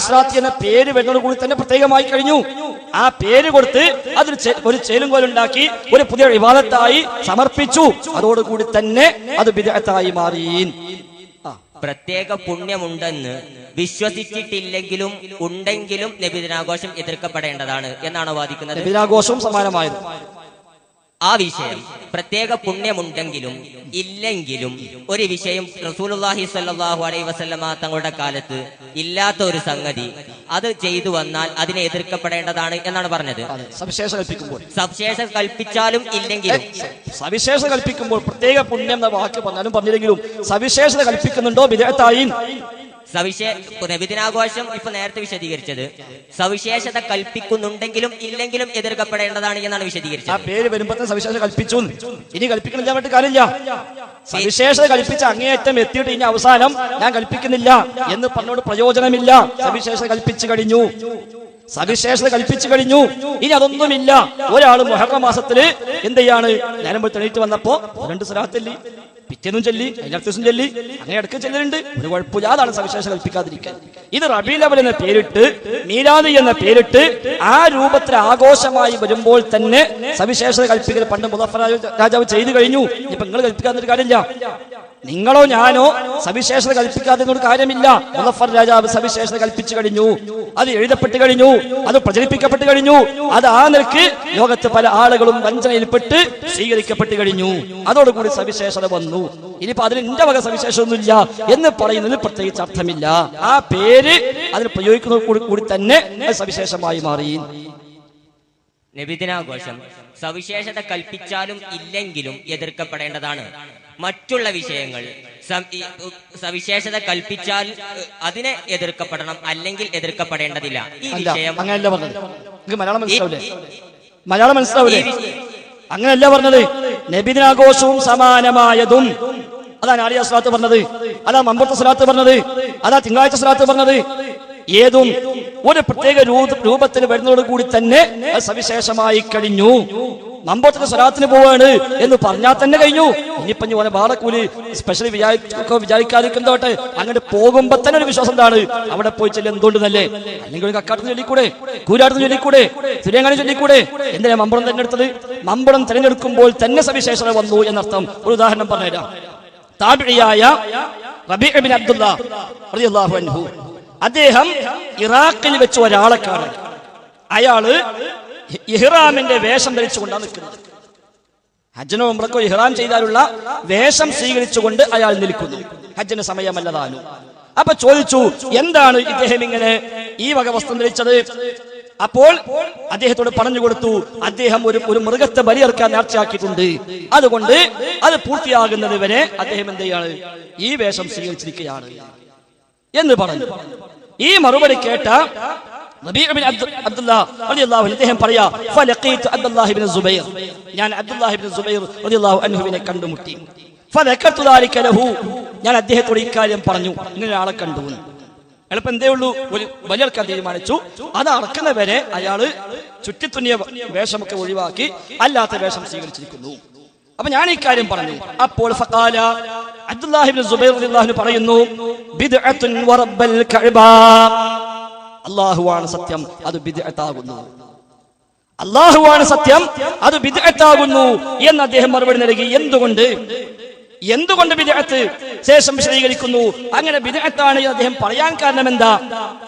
സ്വലാത്ത് എന്ന പേര് വരുന്നതോട് കൂടി തന്നെ പ്രത്യേകമായി കഴിഞ്ഞു. ആ പേര് കൊടുത്ത് അതിൽ ഒരു ചേലുംകോലുണ്ടാക്കി ഒരു പുതിയ ഇബാദത്തായി സമർപ്പിച്ചു. അതോടുകൂടി തന്നെ അത് ബിദ്അത്തായി മാറി. പ്രത്യേക പുണ്യമുണ്ടെന്ന് വിശ്വസിച്ചിട്ടില്ലെങ്കിലും ഉണ്ടെങ്കിലും നബിദിനാഘോഷം എതിർക്കപ്പെടേണ്ടതാണ് എന്നാണ് വാദിക്കുന്നത്. നബിദിനാഘോഷവും സമാനമായത്. ആ വിഷയം പ്രത്യേക പുണ്യമുണ്ടെങ്കിലും ഇല്ലെങ്കിലും ഒരു വിഷയം റസൂലുള്ളാഹി സ്വല്ലല്ലാഹു അലൈഹി വസല്ലമ തങ്ങളുടെ കാലത്ത് ഇല്ലാത്ത ഒരു സംഗതി അത് ചെയ്തു വന്നാൽ അതിനെ എതിർക്കപ്പെടേണ്ടതാണ് എന്നാണ് പറഞ്ഞത്. സവിശേഷ കൽപ്പിച്ചാലും ഇല്ലെങ്കിലും, സവിശേഷ കൽപ്പിക്കുമ്പോൾ പ്രത്യേക പുണ്യം എന്ന വാക്ക് പറഞ്ഞാലും പറഞ്ഞില്ലെങ്കിലും സവിശേഷത കൽപ്പിക്കുന്നുണ്ടോ ബിദ്അത്തായി. നബിദിനാഘോഷം ഇപ്പൊ നേരത്തെ വിശദീകരിച്ചത് സവിശേഷത കൽപ്പിക്കുന്നുണ്ടെങ്കിലും ഇല്ലെങ്കിലും എതിർക്കപ്പെടേണ്ടതാണ് എന്നാണ് വിശദീകരിച്ചത്. ആ പേര് വരുമ്പോ സവിശേഷ കൽപ്പിച്ചു, ഇനി കൽപ്പിക്കണില്ല പറഞ്ഞിട്ട് കാര്യമില്ല. സവിശേഷത കൽപ്പിച്ച അങ്ങേയറ്റം എത്തിയിട്ട് ഇനി അവസാനം ഞാൻ കൽപ്പിക്കുന്നില്ല എന്ന് പറഞ്ഞോട് പ്രയോജനമില്ല. സവിശേഷത കൽപ്പിച്ചു കഴിഞ്ഞു, ഇനി അതൊന്നുമില്ല. ഒരാൾ മുഹറം മാസത്തില് എന്ത് ചെയ്യാണ്? നേരം തെളിയിട്ട് വന്നപ്പോ 2 സ്വലാത്തല്ലി, പിറ്റേന്നും ചൊല്ലി, അതിന്റെ ദിവസം ചൊല്ലി, അങ്ങനെ ഇടയ്ക്ക് ചെല്ലുന്നുണ്ട്, ഒരു കുഴപ്പമില്ല. അതാണ് സവിശേഷ കൽപ്പിക്കാതിരിക്കാൻ. ഇത് റബീഉൽ അവ്വൽ എന്ന പേരിട്ട്, മീലാദ് എന്ന പേരിട്ട് ആ രൂപത്തിൽ ആഘോഷമായി വരുമ്പോൾ തന്നെ സവിശേഷത കൽപ്പിക്കൽ പണ്ട് മുദഫർ രാജാവ് ചെയ്തു കഴിഞ്ഞു. ഇപ്പൊ നിങ്ങൾ കൽപ്പിക്കാത്തൊരു കാര്യമില്ല. നിങ്ങളോ ഞാനോ സവിശേഷത കൽപ്പിക്കാതെ കാര്യമില്ല. മുദഫർ രാജാവ് സവിശേഷത കൽപ്പിച്ചു കഴിഞ്ഞു, അത് എഴുതപ്പെട്ട് കഴിഞ്ഞു, അത് പ്രചരിപ്പിക്കപ്പെട്ട് കഴിഞ്ഞു. അത് ആ നിലക്ക് ലോകത്ത് പല ആളുകളും വഞ്ചനയിൽപ്പെട്ട് സ്വീകരിക്കപ്പെട്ട് കഴിഞ്ഞു. അതോടുകൂടി സവിശേഷത വന്നു. ഇനിയിപ്പോ അതിന് എന്റെ വക സവിശേഷമൊന്നുമില്ല എന്ന് പറയുന്നതിൽ പ്രത്യേകിച്ച് അർത്ഥമില്ല. ആ പേര് അതിന് പ്രയോഗിക്കുന്നത് കൂടി തന്നെ സവിശേഷമായി മാറി. നബിദിനാഘോഷം സവിശേഷത കൽപ്പിച്ചാലും ഇല്ലെങ്കിലും എതിർക്കപ്പെടേണ്ടതാണ്. മറ്റുള്ള വിഷയങ്ങൾ സവിശേഷത കൽപ്പിച്ചാൽ അതിനെ എതിർക്കപ്പെടണം, അല്ലെങ്കിൽ എതിർക്കപ്പെടേണ്ടതില്ല. ഈ വിഷയം അങ്ങനെയല്ല പറഞ്ഞത്. മലയാളം മനസ്സിലാവൂലേ? അങ്ങനെയല്ല പറഞ്ഞത്. നബിദിനാഘോഷവും സമാനമായതും അതാണ് ആലിയ സ്വലാത്ത് പറഞ്ഞത്, അതാ മമ്പുറത്തെ സ്വലാത്ത് പറഞ്ഞത്, അതാ തിങ്കളാഴ്ച സ്വലാത്ത് പറഞ്ഞത്. ഏതും ഒരു പ്രത്യേക രൂപത്തിൽ വരുന്നതോട് കൂടി തന്നെ സവിശേഷമായി കഴിഞ്ഞു. മമ്പുറത്തിന്റെ സ്വലാത്തിന് പോവാണ് എന്ന് പറഞ്ഞാൽ തന്നെ കഴിഞ്ഞു. ഇനിയിപ്പഞ്ഞു പോലെ ബാറക്കൂലി സ്പെഷ്യലി വിചാരിക്കാതിരിക്കുന്നതോട്ടെ, അങ്ങോട്ട് പോകുമ്പോ തന്നെ ഒരു വിശ്വാസം എന്താണ്? അവിടെ പോയി ചെല്ലും എന്തുകൊണ്ട് നല്ലേ? അല്ലെങ്കിൽ ഒരു കക്കാട്ടത്തിന് ചൊല്ലിക്കൂടെ, കൂരാട്ടത്തിന് ചൊല്ലിക്കൂടെ, സുരേങ്ങാനി ചൊല്ലിക്കൂടെ? എന്തിനാ മമ്പുറം തിരഞ്ഞെടുത്തത്? മമ്പുറം തിരഞ്ഞെടുക്കുമ്പോൾ തന്നെ സവിശേഷത വന്നു എന്നർത്ഥം. ഒരു ഉദാഹരണം പറഞ്ഞുതരാം. താബിഈയായ റബീഉ ഇബ്നു അബ്ദുല്ലാഹ് റളിയല്ലാഹു അൻഹു, അദ്ദേഹം ഇറാഖിൽ വെച്ച് ഒരാളെ കാണും. അയാള് ഇഹ്റാമിന്റെ വേഷം ധരിച്ചുകൊണ്ടാണ് നിൽക്കുന്നത്. ഹജ്ജിനോ ഉംറക്കോ ഇഹ്റാം ചെയ്താലുള്ള വേഷം സ്വീകരിച്ചുകൊണ്ട് അയാൾ നിൽക്കുന്നു. ഹജ്ജിന് സമയമല്ലതാനും. അപ്പൊ ചോദിച്ചു, എന്താണ് ഇദ്ദേഹം ഇങ്ങനെ ഈ വക വസ്ത്രം ധരിച്ചത്? അപ്പോൾ അദ്ദേഹത്തോട് പറഞ്ഞു കൊടുത്തു, അദ്ദേഹം ഒരു മൃഗത്തെ ബലിയർക്കാൻ നേർച്ചയാക്കിയിട്ടുണ്ട്, അതുകൊണ്ട് അത് പൂർത്തിയാകുന്നത് വരെ അദ്ദേഹം എന്ത് ചെയ്യാണ്? ഈ വേഷം സ്വീകരിച്ചിരിക്കുകയാണ് എന്ന് പറഞ്ഞു. ഈ മറുപടി കേട്ട റബീഉ ബിൻ അബ്ദുല്ലാഹ് റളിയല്ലാഹു അൻഹു അദ്ദേഹം പറയാ ഫലഖീതു അബ്ദുല്ലാഹി ബിൻ സുബൈർ, ഞാൻ അബ്ദുല്ലാഹി ബിൻ സുബൈർ റളിയല്ലാഹു അൻഹുവിനെ കണ്ടുമുട്ടി. ഫദക്കർതു ദാലിക ലഹു, ഞാൻ അദ്ദേഹത്തോട് ഇക്കാര്യം പറഞ്ഞു, ഇങ്ങനെ ആളെ കണ്ടു. എളുപ്പം എന്തേ ഉള്ളൂ, ഒരു ബലിയർക്കാൻ തീരുമാനിച്ചു. അത് അറക്കുന്നവരെ അയാള് ചുറ്റിത്തുന്നിയ വേഷമൊക്കെ ഒഴിവാക്കി അല്ലാത്ത വേഷം സ്വീകരിച്ചിരിക്കുന്നു. അപ്പൊ ഞാൻ ഇക്കാര്യം പറഞ്ഞു. അപ്പോൾ ഫഖാല അബ്ദുല്ലാഹി ഇബ്നു സുബൈർ റളിയല്ലാഹു അൻഹു പറയുന്നു, ബിദ്അത്തുൻ വറബ്ബൽ കഅബ, അല്ലാഹുവാണ് സത്യം, അത് ബിദ്അത്താകുന്നു. അല്ലാഹുവാണ് സത്യം, അത് ബിദ്അത്താകുന്നു എന്ന് അദ്ദേഹം മറുപടി നൽകി. എന്തുകൊണ്ട് ബിദ്അത്ത് ശേഷം വിശദീകരിക്കുന്നു. അങ്ങനെ ബിദ്അത്താണ് എന്ന് അദ്ദേഹം പറയാൻ കാരണം എന്താ?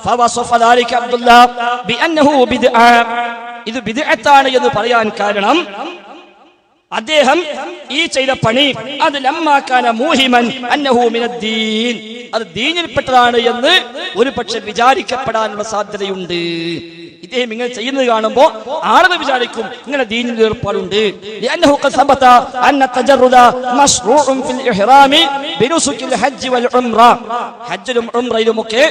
ഫവസഫ ദാലിക അബ്ദുല്ലാഹ് ബിഅന്നഹു ബിദ്അ, ഇത് ബിദ്അത്താണ് എന്ന് പറയാൻ കാരണം അദ്ദേഹം ഈ ചെയ്ത പണി അത് ലമ്മാകാന മൂഹിമൻ അന്നഹു മിനദ്ദീൻ, അത് ദീനിൽപ്പെട്ടതാണ് എന്ന് ഒരു പക്ഷെ വിചാരിക്കപ്പെടാനുള്ള സാധ്യതയുണ്ട്. ഇദ്ദേഹം ഇങ്ങനെ ചെയ്യുന്നത് കാണുമ്പോ ആളുകൾ വിചാരിക്കും ഇങ്ങനെ ദീനിൽ ഏർപ്പാടുണ്ട്. ലഅന്നഹു ഖദ് സബത അന്ന തജറുദ മശ്റൂഉൻ ഫിൽ ഇഹ്റാമി ബിനുസുകിൽ ഹജ്ജ് വൽ ഉംറ, ഹജ്ജിലും ഉംറയിലുമൊക്കെ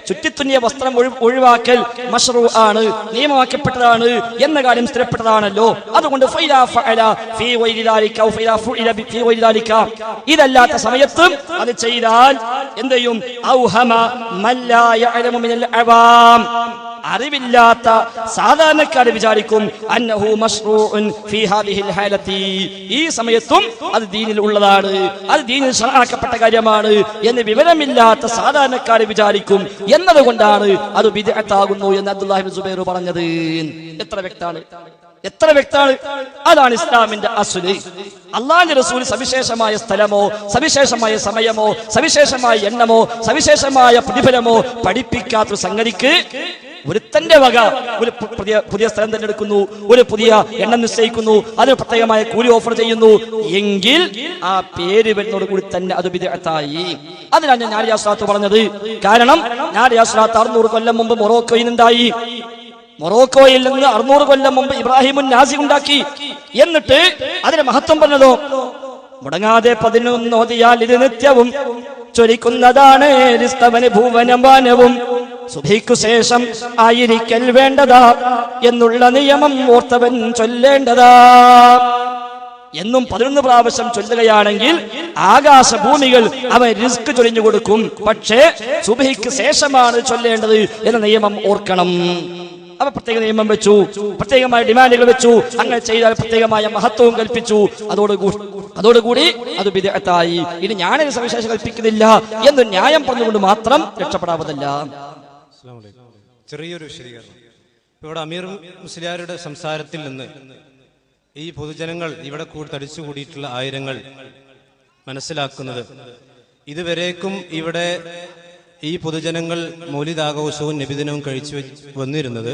ചുറ്റിത്തുന്നിയ വസ്ത്രം ഒഴിവാക്കൽ മശ്റൂ ആണ്, നിയമമാക്കപ്പെട്ടതാണ് എന്ന കാര്യം സ്ഥിരപ്പെട്ടതാണല്ലോ. അതുകൊണ്ട് ഫൈലാ ഫഅല ഫീ ഗൈരി ദാലിക ഔ ഫൈലാ ഫുഇല ഫീ ഗൈരി ദാലിക, ഇതല്ലാത്ത സമയത്തും അത് ചെയ്താൽ എന്തെയും ഔഹമ മൻ ലാ യഅലമു മിനൽ അവാം, അറിവില്ലാത്ത സാധാരണക്കാർ വിചാരിക്കും അന്നഹു മശ്റൂഉൻ ഫീ ഹാദിഹിൽ ഹാലത്തി, ഈ സമയത്തും അത് ദീനിൽ ഉള്ളതാണ്, അത് ദീനിൽ ശറഅക്കപ്പെട്ട കാര്യമാണ് എന്ന് വിവരമില്ലാത്ത സാധാരണക്കാർ വിചാരിക്കും. എന്നതുകൊണ്ടാണ് അത് ബിദ്അത്താകുന്നു എന്ന് അബ്ദുല്ലാഹി ഇബ്നു സുബൈർ പറഞ്ഞത്. എത്ര വ്യക്തമാണ്. അതാണ് ഇസ്ലാമിന്റെ അസ്ല്. അല്ലാഹുവിന്റെ റസൂൽ സവിശേഷമായ സ്ഥലമോ സവിശേഷമായ സമയമോ സവിശേഷമായ എണ്ണമോ സവിശേഷമായ പ്രതിഫലമോ പഠിപ്പിക്കാത്തൊരു സംഗതിക്ക് ഒരുത്തന്റെ വക ഒരു പുതിയ സ്ഥലം തിരഞ്ഞെടുക്കുന്നു, ഒരു പുതിയ എണ്ണം നിശ്ചയിക്കുന്നു, അതിന് പ്രത്യേകമായ കൂലി ഓഫർ ചെയ്യുന്നു എങ്കിൽ ആ പേര് വരുന്നതോട് കൂടി തന്നെ അത് ബിദ്അത്തായി. അതിനാണ് ഞാൻ നാരിയ സ്വലാത്ത് പറഞ്ഞത്. കാരണം നാരിയ സ്വലാത്ത് 600 കൊല്ലം മുമ്പ് മൊറോക്കോയിൽ നിന്നുണ്ടായി. മൊറോക്കോയിൽ നിന്ന് 600 കൊല്ലം മുമ്പ് ഇബ്രാഹിമുൻ നാസി ഉണ്ടാക്കി. എന്നിട്ട് അതിന്റെ മഹത്വം പറഞ്ഞതോ മുടങ്ങാതെ 11 ഓതിയാൽ ഇത് നിത്യവും ചൊരിക്കുന്നതാണ് ഭൂവനമാനവും, സുബഹിക്കു ശേഷം ആയിരിക്കൽ വേണ്ടതാ എന്നുള്ള നിയമം ഓർത്തവൻ ചൊല്ലേണ്ടതാ എന്നും 11 പ്രാവശ്യം ചൊല്ലുകയാണെങ്കിൽ ആകാശഭൂമികൾ അവൻ റിസ്ക് ചൊരിഞ്ഞു കൊടുക്കും. പക്ഷേ സുബഹിക്ക് ശേഷമാണ് ചൊല്ലേണ്ടത് എന്ന നിയമം ഓർക്കണം. അവ പ്രത്യേക നിയമം വെച്ചു, പ്രത്യേകമായ ഡിമാൻഡുകൾ വെച്ചു. അങ്ങനെ ചെയ്താൽ പ്രത്യേകമായ മഹത്വവും കൽപ്പിച്ചു. അതോടുകൂടി അത് ബിദ്അത്തായി. ഇനി ഞാനൊരു സവിശേഷ കൽപ്പിക്കുന്നില്ല എന്ന് ന്യായം പറഞ്ഞുകൊണ്ട് മാത്രം രക്ഷപ്പെടാവതല്ല. ചെറിയൊരു വിശദീകരണം. ഇവിടെ അമീർ മുസ്ലിയാരുടെ സംസാരത്തിൽ നിന്ന് ഈ പൊതുജനങ്ങൾ ഇവിടെ തടിച്ചുകൂടിയിട്ടുള്ള ആയിരങ്ങൾ മനസ്സിലാക്കുന്നത്, ഇതുവരേക്കും ഇവിടെ ഈ പൊതുജനങ്ങൾ മൗലിദാഘോഷവും നബിദിനവും കഴിച്ചു വന്നിരുന്നത്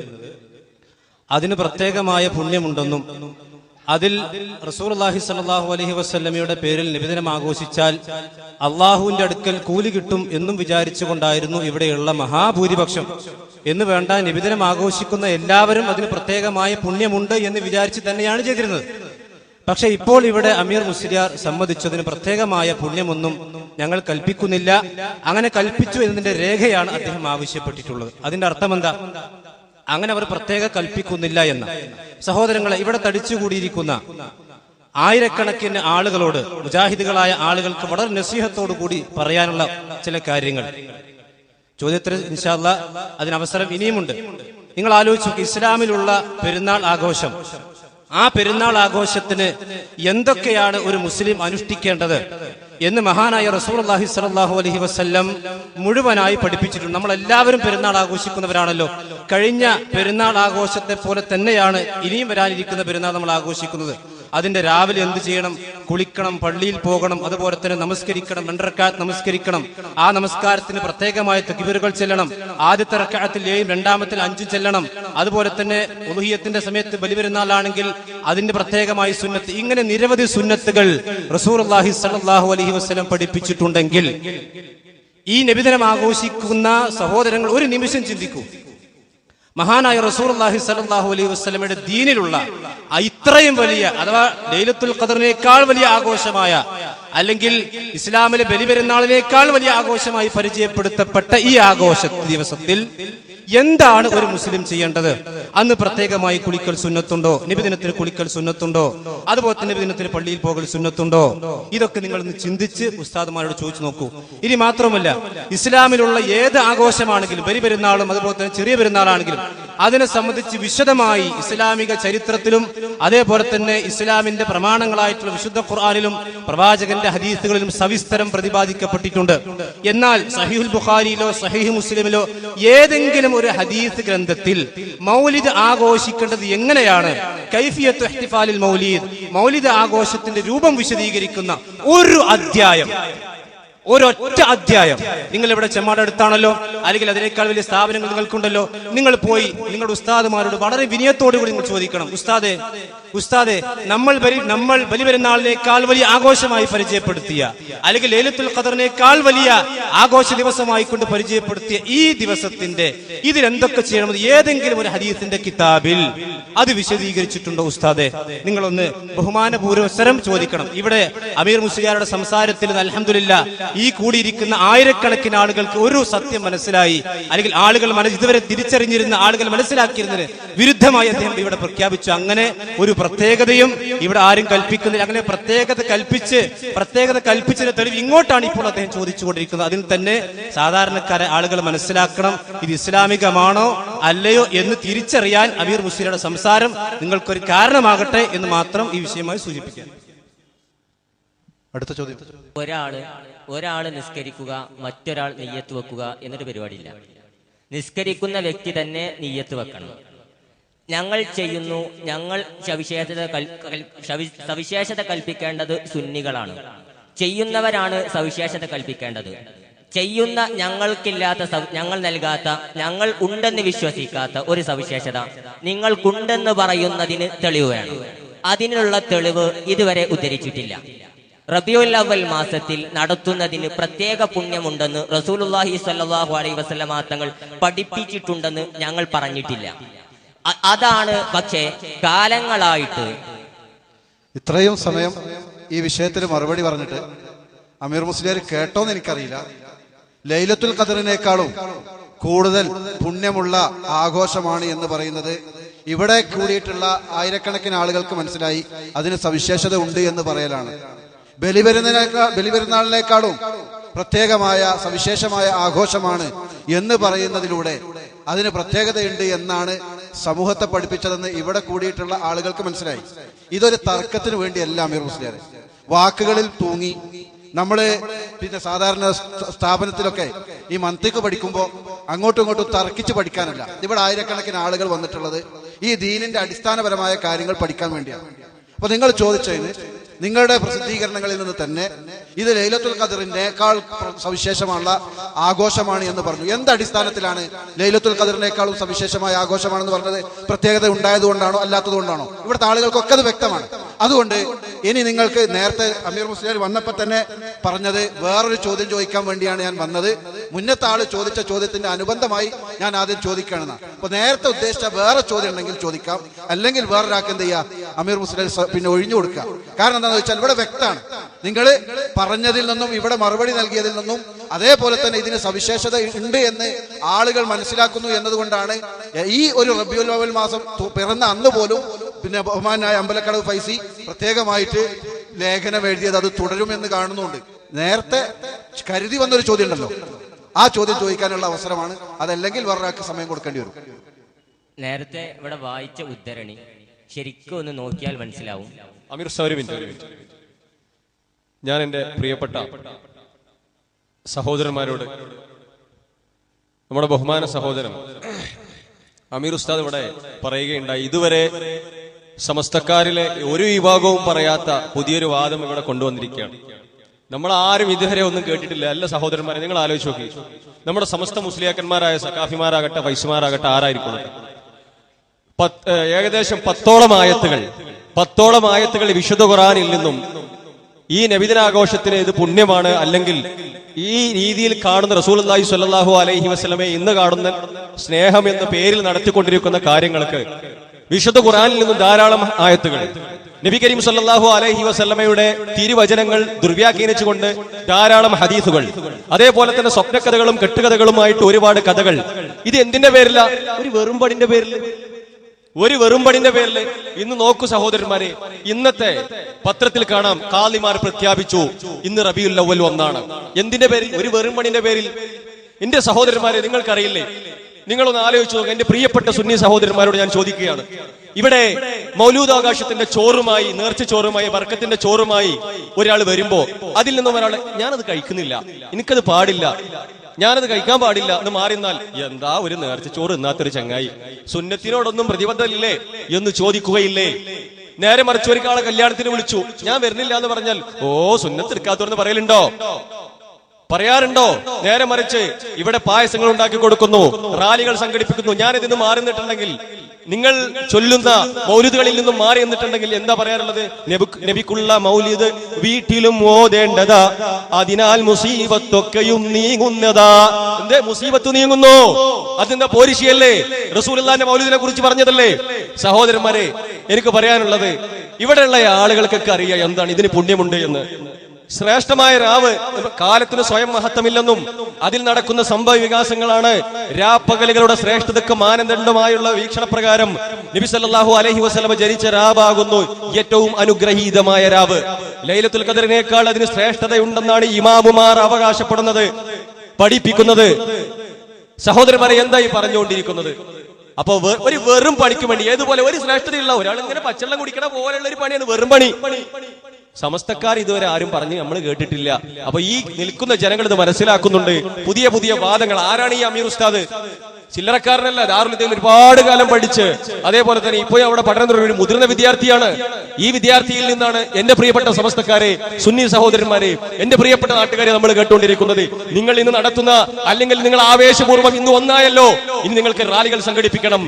അതിന് പ്രത്യേകമായ പുണ്യമുണ്ടെന്നും അതിൽ റസൂലുള്ളാഹി സ്വല്ലല്ലാഹു അലൈഹി വസല്ലമയുടെ പേരിൽ നബിദിനം ആഘോഷിച്ചാൽ അള്ളാഹുവിന്റെ അടുക്കൽ കൂലി കിട്ടും എന്നും വിചാരിച്ചുകൊണ്ടായിരുന്നു ഇവിടെയുള്ള മഹാഭൂരിപക്ഷം. എന്ന് വേണ്ട, നബിദിനം ആഘോഷിക്കുന്ന എല്ലാവരും അതിന് പ്രത്യേകമായ പുണ്യമുണ്ട് എന്ന് വിചാരിച്ച് തന്നെയാണ് ചെയ്തിരുന്നത്. പക്ഷെ ഇപ്പോൾ ഇവിടെ അമീർ മുസ്ലിയാർ സമ്മതിച്ചതിന് പ്രത്യേകമായ പുണ്യമൊന്നും ഞങ്ങൾ കൽപ്പിക്കുന്നില്ല, അങ്ങനെ കൽപ്പിച്ചു എന്നതിന്റെ രേഖയാണ് അദ്ദേഹം ആവശ്യപ്പെട്ടിട്ടുള്ളത്. അതിന്റെ അർത്ഥം എന്താ? അങ്ങനെ അവർ പ്രത്യേക കൽപ്പിക്കുന്നില്ല എന്ന. സഹോദരങ്ങളെ, ഇവിടെ തടിച്ചുകൂടിയിരിക്കുന്ന ആയിരക്കണക്കിന് ആളുകളോട്, മുജാഹിദുകളായ ആളുകൾക്ക് വളരെ നസീഹത്തോടു കൂടി പറയാനുള്ള ചില കാര്യങ്ങൾ ചോദ്യത്തിന് ഇൻഷാ അല്ലാഹ് അതിനവസരം ഇനിയുമുണ്ട്. നിങ്ങൾ ആലോചിച്ചു, ഇസ്ലാമിലുള്ള പെരുന്നാൾ ആഘോഷം, ആ പെരുന്നാൾ ആഘോഷത്തിന് എന്തൊക്കെയാണ് ഒരു മുസ്ലിം അനുഷ്ഠിക്കേണ്ടത് എന്ന് മഹാനായ റസൂലുള്ളാഹി സ്വല്ലല്ലാഹു അലൈഹി വസല്ലം മുഴുവനായി പഠിപ്പിച്ചിട്ടുണ്ട്. നമ്മളെല്ലാവരും പെരുന്നാൾ ആഘോഷിക്കുന്നവരാണല്ലോ. കഴിഞ്ഞ പെരുന്നാൾ ആഘോഷത്തെ പോലെ തന്നെയാണ് ഇനിയും വരാനിരിക്കുന്ന പെരുന്നാൾ നമ്മൾ ആഘോഷിക്കുന്നത്. അതിന്റെ രാവിലെ എന്ത് ചെയ്യണം? കുളിക്കണം, പള്ളിയിൽ പോകണം, അതുപോലെ തന്നെ നമസ്കരിക്കണം, 2 റക്അത്ത് നമസ്കരിക്കണം. ആ നമസ്കാരത്തിന് പ്രത്യേകമായ തക്ബീറുകൾ ചെല്ലണം. ആദ്യത്തെ റക്അത്തിൽ 7, രണ്ടാമത്തിൽ 5 ചെല്ലണം. അതുപോലെ തന്നെ ഉളുഹിയ്യത്തിന്റെ സമയത്ത് ബലിപെരുന്നാളാണെങ്കിൽ അതിന്റെ പ്രത്യേകമായ സുന്നത്ത്. ഇങ്ങനെ നിരവധി സുന്നത്തുകൾ റസൂലുള്ളാഹി സ്വല്ലല്ലാഹു അലൈഹി വസല്ലം പഠിപ്പിച്ചിട്ടുണ്ടെങ്കിൽ ഈ നബിദിനം ആഘോഷിക്കുന്ന സഹോദരങ്ങൾ ഒരു നിമിഷം ചിന്തിക്കൂ. മഹാനായ റസൂലുള്ളാഹി സ്വല്ലല്ലാഹു അലൈഹി വസല്ലമയുടെ ദീനിലുള്ള ഇത്രയും വലിയ, അഥവാ ലൈലത്തുൽ ഖദറിനേക്കാൾ വലിയ ആഘോഷമായ അല്ലെങ്കിൽ ഇസ്ലാമിലെ ബലിപെരുന്നാളിനേക്കാൾ വലിയ ആഘോഷമായി പരിചയപ്പെടുത്തപ്പെട്ട ഈ ആഘോഷ ദിവസത്തിൽ എന്താണ് ഒരു മുസ്ലിം ചെയ്യേണ്ടത്? അന്ന് പ്രത്യേകമായി കുളിക്കൽ സുന്നത്തുണ്ടോ? നബിദിനത്തിന് കുളിക്കൽ സുന്നത്തുണ്ടോ? അതുപോലെ തന്നെ നബിദിനത്തിന് പള്ളിയിൽ പോകൽ സുന്നത്തുണ്ടോ? ഇതൊക്കെ നിങ്ങൾ ഒന്ന് ചിന്തിച്ച് ഉസ്താദുമാരോട് ചോദിച്ചു നോക്കൂ. ഇനി മാത്രമല്ല, ഇസ്ലാമിലുള്ള ഏത് ആഘോഷമാണെങ്കിലും, ബലിപെരുന്നാളും അതുപോലെ തന്നെ ചെറിയ പെരുന്നാളാണെങ്കിലും, അതിനെ സംബന്ധിച്ച് വിശദമായി ഇസ്ലാമിക ചരിത്രത്തിലും അതേപോലെ തന്നെ ഇസ്ലാമിന്റെ പ്രമാണങ്ങളായിട്ടുള്ള വിശുദ്ധ ഖുർആനിലും പ്രവാചകന്റെ ഹദീസുകളിലും സവിസ്തരം പ്രതിപാദിക്കപ്പെട്ടിട്ടുണ്ട്. എന്നാൽ സഹീഹുൽ ബുഖാരിയിലോ സഹീഹ് മുസ്ലിമിലോ ഏതെങ്കിലും ഒരു ഹദീസ് ഗ്രന്ഥത്തിൽ മൗലിദ് ആഘോഷിക്കേണ്ടത് എങ്ങനെയാണ്, കൈഫിയത്തു ഇഹ്തിഫാലിൽ മൗലിദ്, മൗലിദ് ആഘോഷത്തിന്റെ രൂപം വിശദീകരിക്കുന്ന ഒരു അധ്യായം, ഒരൊറ്റ അധ്യായം നിങ്ങൾ ഇവിടെ ചെമ്മാട് അടുത്താണല്ലോ, അല്ലെങ്കിൽ അതിനേക്കാൾ വലിയ സ്ഥാപനങ്ങൾ നിങ്ങൾക്കുണ്ടല്ലോ, നിങ്ങൾ പോയി നിങ്ങളുടെ ഉസ്താദുമാരോട് വളരെ വിനയത്തോടുകൂടി നിങ്ങൾ ചോദിക്കണം, ഉസ്താദെ നമ്മൾ ബലിപെരുന്നാളിനേക്കാൾ വലിയ ആഘോഷമായി പരിചയപ്പെടുത്തിയ, അല്ലെങ്കിൽ ലൈലത്തുൽ ഖദറിനേക്കാൾ വലിയ ആഘോഷ ദിവസമായി കൊണ്ട് പരിചയപ്പെടുത്തിയ ഈ ദിവസത്തിന്റെ ഇതിൽ എന്തൊക്കെ ചെയ്യണമെന്ന് ഏതെങ്കിലും ഒരു ഹദീസിന്റെ കിതാബിൽ അത് വിശദീകരിച്ചിട്ടുണ്ടോ ഉസ്താദെ? നിങ്ങളൊന്ന് ബഹുമാനപൂർവ്വം ചോദിക്കണം. ഇവിടെ അമീർ മുസ്ലിയാരുടെ സംസാരത്തിൽ അൽഹംദുലില്ലാ ഈ കൂടിയിരിക്കുന്ന ആയിരക്കണക്കിന് ആളുകൾക്ക് ഒരു സത്യം മനസ്സിലായി, അല്ലെങ്കിൽ ആളുകൾ ഇതുവരെ തിരിച്ചറിഞ്ഞിരുന്ന ആളുകൾ മനസ്സിലാക്കിയിരുന്നതിന് വിരുദ്ധമായി അദ്ദേഹം ഇവിടെ പ്രഖ്യാപിച്ചു. അങ്ങനെ ഒരു പ്രത്യേകതയും ഇവിടെ ആരും കൽപ്പിക്കുന്നില്ല. അങ്ങനെ പ്രത്യേകത കൽപ്പിച്ചതിന്റെ തെളിവ് ഇങ്ങോട്ടാണ് ഇപ്പോൾ അദ്ദേഹം ചോദിച്ചുകൊണ്ടിരിക്കുന്നത്. അതിൽ തന്നെ സാധാരണക്കാരെ ആളുകൾ മനസ്സിലാക്കണം, ഇത് ഇസ്ലാമികമാണോ അല്ലയോ എന്ന് തിരിച്ചറിയാൻ അമീർ മുസ്ലിയുടെ സംസാരം നിങ്ങൾക്കൊരു കാരണമാകട്ടെ എന്ന് മാത്രം ഈ വിഷയമായി സൂചിപ്പിക്കാം. അടുത്ത ചോദ്യം. ഒരാള് നിസ്കരിക്കുക, മറ്റൊരാൾ നിയ്യത്ത് വെക്കുക എന്നൊരു പരിപാടിയില്ല. നിസ്കരിക്കുന്ന വ്യക്തി തന്നെ നിയ്യത്ത് വെക്കണം. ഞങ്ങൾ ചെയ്യുന്നു, ഞങ്ങൾ സവിശേഷത കൽപ്പിക്കേണ്ടത് സുന്നികളാണ്, ചെയ്യുന്നവരാണ് സവിശേഷത കൽപ്പിക്കേണ്ടത്. ചെയ്യുന്ന ഞങ്ങൾ നൽകാത്ത, ഞങ്ങൾ ഉണ്ടെന്ന് വിശ്വസിക്കാത്ത ഒരു സവിശേഷത നിങ്ങൾക്കുണ്ടെന്ന് പറയുന്നതിന് തെളിവ് വേണം. അതിനുള്ള തെളിവ് ഇതുവരെ ഉദ്ധരിച്ചിട്ടില്ല. റബീഉൽ അവ്വൽ മാസത്തിൽ നടത്തുന്നതിന് പ്രത്യേക പുണ്യമുണ്ടെന്ന് റസൂലുള്ളാഹി സ്വല്ലല്ലാഹു അലൈഹി വസല്ലമ തങ്ങൾ പഠിപ്പിച്ചിട്ടുണ്ടെന്ന് ഞങ്ങൾ പറഞ്ഞിട്ടില്ല. അതാണ് പക്ഷേ കാലങ്ങളായിട്ട് ഇത്രയും സമയം ഈ വിഷയത്തിൽ മറുപടി പറഞ്ഞിട്ട് അമീർ മുസ്ലിയാർ കേട്ടോന്ന് എനിക്കറിയില്ല. ലൈലത്തുൽ ഖദറിനേക്കാളും കൂടുതൽ പുണ്യമുള്ള ആഘോഷമാണ് എന്ന് പറയുന്നത് ഇവിടെ കൂടിയിട്ടുള്ള ആയിരക്കണക്കിന് ആളുകൾക്ക് മനസ്സിലായി, അതിന് സവിശേഷത ഉണ്ട് എന്ന് പറയലാണ്. ബലിപെരുന്നാളിനേക്കാളും പ്രത്യേകമായ സവിശേഷമായ ആഘോഷമാണ് എന്ന് പറയുന്നതിലൂടെ അതിന് പ്രത്യേകതയുണ്ട് എന്നാണ് സമൂഹത്തെ പഠിപ്പിച്ചതെന്ന് ഇവിടെ കൂടിയിട്ടുള്ള ആളുകൾക്ക് മനസ്സിലായി. ഇതൊരു തർക്കത്തിന് വേണ്ടിയല്ല അമീർ മുസ്ലിയാർ. വാക്കുകളിൽ തൂങ്ങി നമ്മള് പിന്നെ സാധാരണ സ്ഥാപനത്തിലൊക്കെ ഈ മന്തിക്ക് പഠിക്കുമ്പോൾ അങ്ങോട്ടും ഇങ്ങോട്ടും തർക്കിച്ച് പഠിക്കാനല്ല. ഇവിടെ ആയിരക്കണക്കിന് ആളുകൾ വന്നിട്ടുള്ളത് ഈ ദീനിന്റെ അടിസ്ഥാനപരമായ കാര്യങ്ങൾ പഠിക്കാൻ വേണ്ടിയാണ്. അപ്പൊ നിങ്ങൾ ചോദിച്ചതിന് നിങ്ങളുടെ പ്രസിദ്ധീകരണങ്ങളിൽ നിന്ന് തന്നെ ഇത് ലൈലത്തുൽ ഖദറിനേക്കാൾ സവിശേഷമുള്ള ആഘോഷമാണ് എന്ന് പറഞ്ഞു. എന്ത് അടിസ്ഥാനത്തിലാണ് ലൈലത്തുൽ ഖദറിനേക്കാളും സവിശേഷമായ ആഘോഷമാണെന്ന് പറഞ്ഞത്? പ്രത്യേകത ഉണ്ടായതുകൊണ്ടാണോ അല്ലാത്തതുകൊണ്ടാണോ? ഇവിടുത്തെ ആളുകൾക്കൊക്കെ അത് വ്യക്തമാണ്. അതുകൊണ്ട് ഇനി നിങ്ങൾക്ക് നേരത്തെ അമീർ മുസ്ലിയാർ വന്നപ്പോൾ തന്നെ പറഞ്ഞത് വേറൊരു ചോദ്യം ചോദിക്കാൻ വേണ്ടിയാണ് ഞാൻ വന്നത്. മുന്നത്തെ ആള് ചോദിച്ച ചോദ്യത്തിന്റെ അനുബന്ധമായി ഞാൻ ആദ്യം ചോദിക്കുകയാണ്. അപ്പൊ നേരത്തെ ഉദ്ദേശിച്ച വേറെ ചോദ്യം ഉണ്ടെങ്കിൽ ചോദിക്കാം, അല്ലെങ്കിൽ വേറൊരാൾക്ക് എന്ത് ചെയ്യാം, അമീർ മുസ്ലിയാർ പിന്നെ ഒഴിഞ്ഞു കൊടുക്കുക. കാരണം എന്താണെന്ന് വെച്ചാൽ ഇവിടെ വ്യക്തമാണ്. നിങ്ങൾ പറഞ്ഞതിൽ നിന്നും ഇവിടെ മറുപടി നൽകിയതിൽ നിന്നും അതേപോലെ തന്നെ ഇതിന് സവിശേഷത ഉണ്ട് എന്ന് ആളുകൾ മനസ്സിലാക്കുന്നു എന്നതുകൊണ്ടാണ് ഈ ഒരു റബീഉൽ അവ്വൽ മാസം പിറന്ന അന്ന് പോലും പിന്നെ ബഹുമാനായ അമ്പലക്കടവ് ഫൈസി പ്രത്യേകമായിട്ട് ലേഖനം എഴുതിയത് അത് തുടരുമെന്ന് കാണുന്നുണ്ട്. നേരത്തെ കരുതി വന്നൊരു ചോദ്യം ഉണ്ടല്ലോ, ആ ചോദ്യം ചോദിക്കാനുള്ള അവസരമാണ്. അതല്ലെങ്കിൽ വേറൊരാൾക്ക് സമയം കൊടുക്കേണ്ടി വരും. നേരത്തെ ഇവിടെ വായിച്ച ഉദ്ധരണി ശരിക്കും ഒന്ന് നോക്കിയാൽ മനസ്സിലാവും. അമീർ ഒരു മിനിറ്റ്, ഞാൻ എൻ്റെ പ്രിയപ്പെട്ട സഹോദരന്മാരോട്, നമ്മുടെ ബഹുമാന സഹോദരൻ അമീർ ഉസ്താദ് ഇവിടെ പറയുകയുണ്ടായി, ഇതുവരെ സമസ്തക്കാരിലെ ഒരു വിഭാഗവും പറയാത്ത പുതിയൊരു വാദം ഇവിടെ കൊണ്ടുവന്നിരിക്കുകയാണ്. നമ്മൾ ആരും ഇതുവരെ ഒന്നും കേട്ടിട്ടില്ല. അല്ല സഹോദരന്മാരെ, നിങ്ങൾ ആലോചിച്ച് നോക്കി, നമ്മുടെ സമസ്ത മുസ്ലിയാക്കന്മാരായ സക്കാഫിമാരാകട്ടെ വൈശ്യമാരാകട്ടെ ആരായിരിക്കും, ഏകദേശം 10ഓളം ആയത്തുകൾ വിശുദ്ധ ഖുർആനിൽ നിന്നും ഈ നബിദിനാഘോഷത്തിന് ഇത് പുണ്യമാണ്, അല്ലെങ്കിൽ ഈ രീതിയിൽ കാണുന്ന റസൂലുള്ളാഹി സ്വല്ലല്ലാഹു അലൈഹി വസല്ലമയെ ഇന്ന് കാണുന്ന സ്നേഹം എന്ന പേരിൽ നടത്തിക്കൊണ്ടിരിക്കുന്ന കാര്യങ്ങൾക്ക് വിശുദ്ധ ഖുർആനിൽ നിന്നും ധാരാളം ആയത്തുകൾ നബി കരീം സല്ലല്ലാഹു അലൈഹി വസല്ലമയുടെ തിരുവചനങ്ങൾ ദുർവ്യാഖ്യാനിച്ചുകൊണ്ട് ധാരാളം ഹദീസുകൾ, അതേപോലെ തന്നെ സ്വപ്നകഥകളും കെട്ടുകഥകളുമായിട്ട് ഒരുപാട് കഥകൾ. ഇത് എന്തിന്റെ പേരില? ഒരു വെറുംപടിന്റെ പേരിൽ. ഇന്ന് നോക്കൂ സഹോദരന്മാരെ, ഇന്നത്തെ പത്രത്തിൽ കാണാം ഖാദിമാർ പ്രഖ്യാപിച്ചു ഇന്ന് റബീഉൽ അവ്വൽ 1 എന്തിന്റെ പേരിൽ? ഒരു വെറുംപടിന്റെ പേരിൽ. എന്റെ സഹോദരന്മാരെ, നിങ്ങൾക്കറിയില്ലേ? നിങ്ങളൊന്ന് ആലോചിച്ചു നോക്കുക. എന്റെ പ്രിയപ്പെട്ട സുന്നി സഹോദരന്മാരോട് ഞാൻ ചോദിക്കുകയാണ്, ഇവിടെ മൗലൂദാകാശത്തിന്റെ ചോറുമായി, നേർച്ച ചോറുമായി, ബർക്കത്തിന്റെ ചോറുമായി ഒരാൾ വരുമ്പോ അതിൽ നിന്നും ഒരാൾ ഞാനത് കഴിക്കുന്നില്ല, എനിക്കത് പാടില്ല, ഞാനത് കഴിക്കാൻ പാടില്ല എന്ന് മാറിന്നാൽ, എന്താ ഒരു നേർച്ച ചോറ് ഇന്നാത്തൊരു ചങ്ങായി, സുന്നത്തിനോടൊന്നും പ്രതിബദ്ധമില്ലേ എന്ന് ചോദിക്കുകയില്ലേ? നേരെ മറിച്ച് ഒരാളെ കല്യാണത്തിന് വിളിച്ചു, ഞാൻ വരുന്നില്ല എന്ന് പറഞ്ഞാൽ, ഓ സുന്നത്ത് എടുക്കാത്തവരെന്ന് പറയലുണ്ടോ? പറയാറുണ്ടോ? നേരെ മറിച്ച് ഇവിടെ പായസങ്ങൾ ഉണ്ടാക്കി കൊടുക്കുന്നു, റാലികൾ സംഘടിപ്പിക്കുന്നു. ഞാനിതിന് മാറി നിന്നിട്ടുണ്ടെങ്കിൽ, നിങ്ങൾ ചൊല്ലുന്ന മൗലിദുകളിൽ നിന്നും മാറി നിന്നിട്ടുണ്ടെങ്കിൽ എന്താ പറയാറുള്ളത്? നബിക്കുള്ള മൗലിദ് വീട്ടിലും ഓതേണ്ടതാ, അതിനാൽ മുസീബത്തൊക്കെയും നീങ്ങുന്നതാ. എന്തേ മുസീബത്ത് നീങ്ങുന്നു? അതെന്താ പോരിശിയല്ലേ? റസൂലുള്ളാഹിന്റെ മൗലിദിനെ കുറിച്ച് പറഞ്ഞതല്ലേ? സഹോദരന്മാരെ, എനിക്ക് പറയാനുള്ളത്, ഇവിടെയുള്ള ആളുകൾക്കൊക്കെ അറിയാം എന്താണ് ഇതിന് പുണ്യമുണ്ട് എന്ന്. ശ്രേഷ്ഠമായ രാവ് കാലത്തിന് സ്വയം മഹത്വമില്ലെന്നും അതിൽ നടക്കുന്ന സംഭവ വികാസങ്ങളാണ് രാപ്പകലുകളുടെ ശ്രേഷ്ഠതക്ക് മാനദണ്ഡമായുള്ള വീക്ഷണപ്രകാരം നബി സല്ലല്ലാഹു അലൈഹി വസല്ലം ജനിച്ച രാവാകുന്നു ഏറ്റവും അനുഗ്രഹീതമായ രാവ്. ലൈലത്തുൽ ഖദറിനേക്കാൾ അതിന് ശ്രേഷ്ഠതയുണ്ടെന്നാണ് ഇമാമുമാർ അവകാശപ്പെടുന്നത്, പഠിപ്പിക്കുന്നത്. സഹോദരന്മാരെ, എന്തായി പറഞ്ഞുകൊണ്ടിരിക്കുന്നത്? അപ്പൊ ഒരു വെറും പണിക്ക് വേണ്ടി, ഏതുപോലെ ഒരു ശ്രേഷ്ഠതയുള്ള ഒരാൾ ഇങ്ങനെ പച്ചവെള്ളം കുടിക്കണ പോലെയുള്ള ഒരു പണിയാണ് വെറും പണി. സമസ്തക്കാർ ഇതുവരെ ആരും പറഞ്ഞ് നമ്മൾ കേട്ടിട്ടില്ല. അപ്പൊ ഈ നിൽക്കുന്ന ജനങ്ങൾ ഇത് മനസ്സിലാക്കുന്നുണ്ട്. പുതിയ പുതിയ വാദങ്ങൾ. ആരാണ് ഈ അമീർ ഉസ്താദ്? ചില്ലറക്കാരനല്ല, ദാറുൽ ഹുദയിൽ ഒരുപാട് കാലം പഠിച്ച്, അതേപോലെ തന്നെ ഇപ്പോൾ അവിടെ പഠനം തുടങ്ങിയ ഒരു മുതിർന്ന വിദ്യാർത്ഥിയാണ്. ഈ വിദ്യാർത്ഥിയിൽ നിന്നാണ് എന്റെ പ്രിയപ്പെട്ട സമസ്തക്കാരെ, സുന്നി സഹോദരന്മാരെ, എന്റെ പ്രിയപ്പെട്ട നാട്ടുകാരെ നമ്മൾ കേട്ടുകൊണ്ടിരിക്കുന്നത്. നിങ്ങൾ ഇന്ന് നടത്തുന്ന, അല്ലെങ്കിൽ നിങ്ങൾ ആവേശപൂർവ്വം ഇന്ന് ഒന്നായല്ലോ, ഇനി നിങ്ങൾക്ക് റാലികൾ സംഘടിപ്പിക്കണം,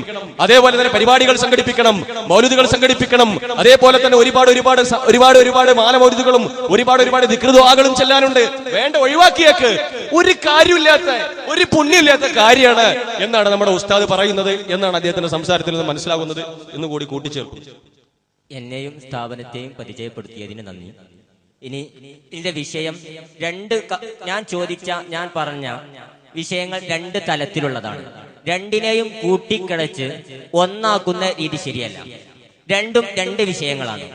അതേപോലെ തന്നെ പരിപാടികൾ സംഘടിപ്പിക്കണം, മൗലിദുകൾ സംഘടിപ്പിക്കണം, അതേപോലെ തന്നെ ഒരുപാട് മാനമൗലിദുകളും ഒരുപാട് ദിക്റുദുആകളും ചെല്ലാനുണ്ട്. വേണ്ട, ഒഴിവാക്കിയേക്ക്. ഒരു കാര്യമില്ലാത്ത, ഒരു പുണ്യമില്ലാത്ത കാര്യമാണ് എന്നാണ് നമ്മുടെ ഉസ്താദ് പറയുന്നത് എന്നാണ് അദ്ദേഹത്തിന്റെ സംസാരത്തിൽ നിന്ന് മനസ്സിലാകുന്നത് എന്ന് കൂടി കൂട്ടിച്ചേർക്കും. എന്നെയും സ്ഥാപനത്തെയും പരിചയപ്പെടുത്തിയതിന് നന്ദി. ഇനി ഇതിന്റെ വിഷയം ഞാൻ പറഞ്ഞ വിഷയങ്ങൾ 2 തലത്തിലുള്ളതാണ്. രണ്ടിനെയും കൂട്ടിക്കിടച്ച് ഒന്നാക്കുന്ന രീതി ശരിയല്ല. രണ്ടും 2 വിഷയങ്ങളാണ്.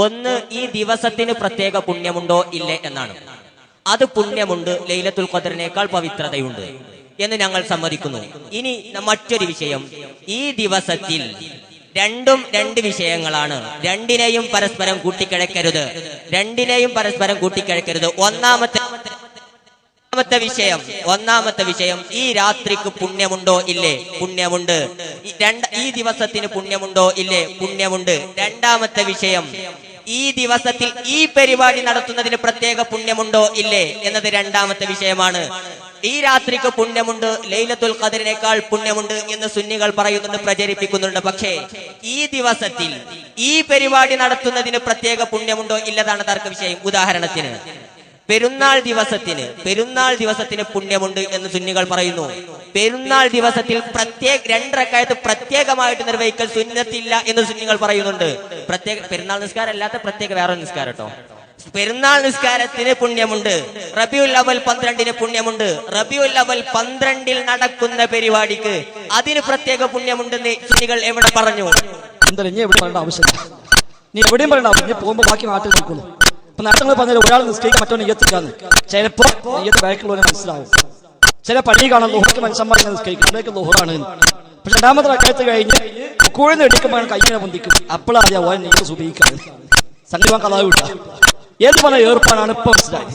ഒന്ന്, ഈ ദിവസത്തിന് പ്രത്യേക പുണ്യമുണ്ടോ ഇല്ലേ എന്നാണ്. അത് പുണ്യമുണ്ട്, ലൈലത്തുൽ ഖദറിനേക്കാൾ പവിത്രതയുണ്ട് എന്ന് ഞങ്ങൾ സമ്മതിക്കുന്നു. ഇനി മറ്റൊരു വിഷയം, ഈ ദിവസത്തിൽ രണ്ടും 2 വിഷയങ്ങളാണ്. രണ്ടിനെയും പരസ്പരം കൂട്ടിക്കിഴക്കരുത്. ഒന്നാമത്തെ വിഷയം ഈ രാത്രിക്ക് പുണ്യമുണ്ടോ ഇല്ലേ? പുണ്യമുണ്ട്. ഈ ദിവസത്തിന് പുണ്യമുണ്ടോ ഇല്ലേ? പുണ്യമുണ്ട്. രണ്ടാമത്തെ വിഷയം, ഈ ദിവസത്തിൽ ഈ പരിപാടി നടത്തുന്നതിന് പ്രത്യേക പുണ്യമുണ്ടോ ഇല്ലേ എന്നത് രണ്ടാമത്തെ വിഷയമാണ്. ഈ രാത്രിക്ക് പുണ്യമുണ്ട്, ലൈലത്തുൽ ഖദറിനേക്കാൾ പുണ്യമുണ്ട് എന്ന് സുന്നികൾ പറയുന്നുണ്ട്, പ്രചരിപ്പിക്കുന്നുണ്ട്. പക്ഷേ ഈ ദിവസത്തിൽ ഈ പരിപാടി നടത്തുന്നതിന് പ്രത്യേക പുണ്യമുണ്ടോ ഇല്ലതാണ് തർക്ക വിഷയം. ഉദാഹരണത്തിന് പെരുന്നാൾ ദിവസത്തിന് പുണ്യമുണ്ട് എന്ന് സുന്നികൾ പറയുന്നു. പെരുന്നാൾ ദിവസത്തിൽ 2 റക്അത്ത് പ്രത്യേകമായിട്ട് നിർവഹിക്കൽ സുന്നത്തില്ല എന്ന് സുന്നികൾ പറയുന്നുണ്ട്. പെരുന്നാൾ നിസ്കാരം അല്ലാത്ത പ്രത്യേക വേറെ നിസ്കാരം കേട്ടോ. പെരുന്നാൾ നിസ്കാരത്തിന് പുണ്യമുണ്ട്. റബീഉൽ അവ്വൽ 12 പുണ്യമുണ്ട്. റബീഉൽ അവ്വൽ 12 നടക്കുന്ന പരിപാടിക്ക് അതിന് പ്രത്യേക പുണ്യമുണ്ടെന്ന് സുന്നികൾ എവിടെ പറഞ്ഞു? എന്തായാലും നീ എവിടെ പറയേണ്ട ആവശ്യമില്ല. നീ എവിടെയും പറയേണ്ട ആവശ്യം. പോകുമ്പോ ബാക്കി നാട്ടിൽ നിൽക്കുന്നു. അപ്പൊ നേരത്തെ പറഞ്ഞാൽ ഒരാൾ നിസ്കരിക്കാൻ മറ്റോ നെയ്യത്തിക്കാന്ന് ചിലപ്പോ നെയ്യത്ത് ബാക്കിലുള്ളവരെ മനസ്സിലാവും. ചില പള്ളി കാണാൻ ലോഹക്ക് മനുഷ്യന്മാർ നിസ്കരിക്കും, ഇവിടെയൊക്കെ ലോഹറാണ്. പക്ഷെ 2ാമത്തെ റക്അത്ത് കഴിഞ്ഞ് കൂഴുന്ന് എടുക്കുമ്പോൾ കൈങ്ങനെ പൊന്തിക്കും. അപ്പോഴാണ് ഓൻ നെയ്യത്ത് സുബഹിക്കാണ്. സംഗീതം കഥാവ് വിട്ട ഏത് പറഞ്ഞ ഏർപ്പാടാണ് ഇപ്പൊ മനസ്സിലായത്.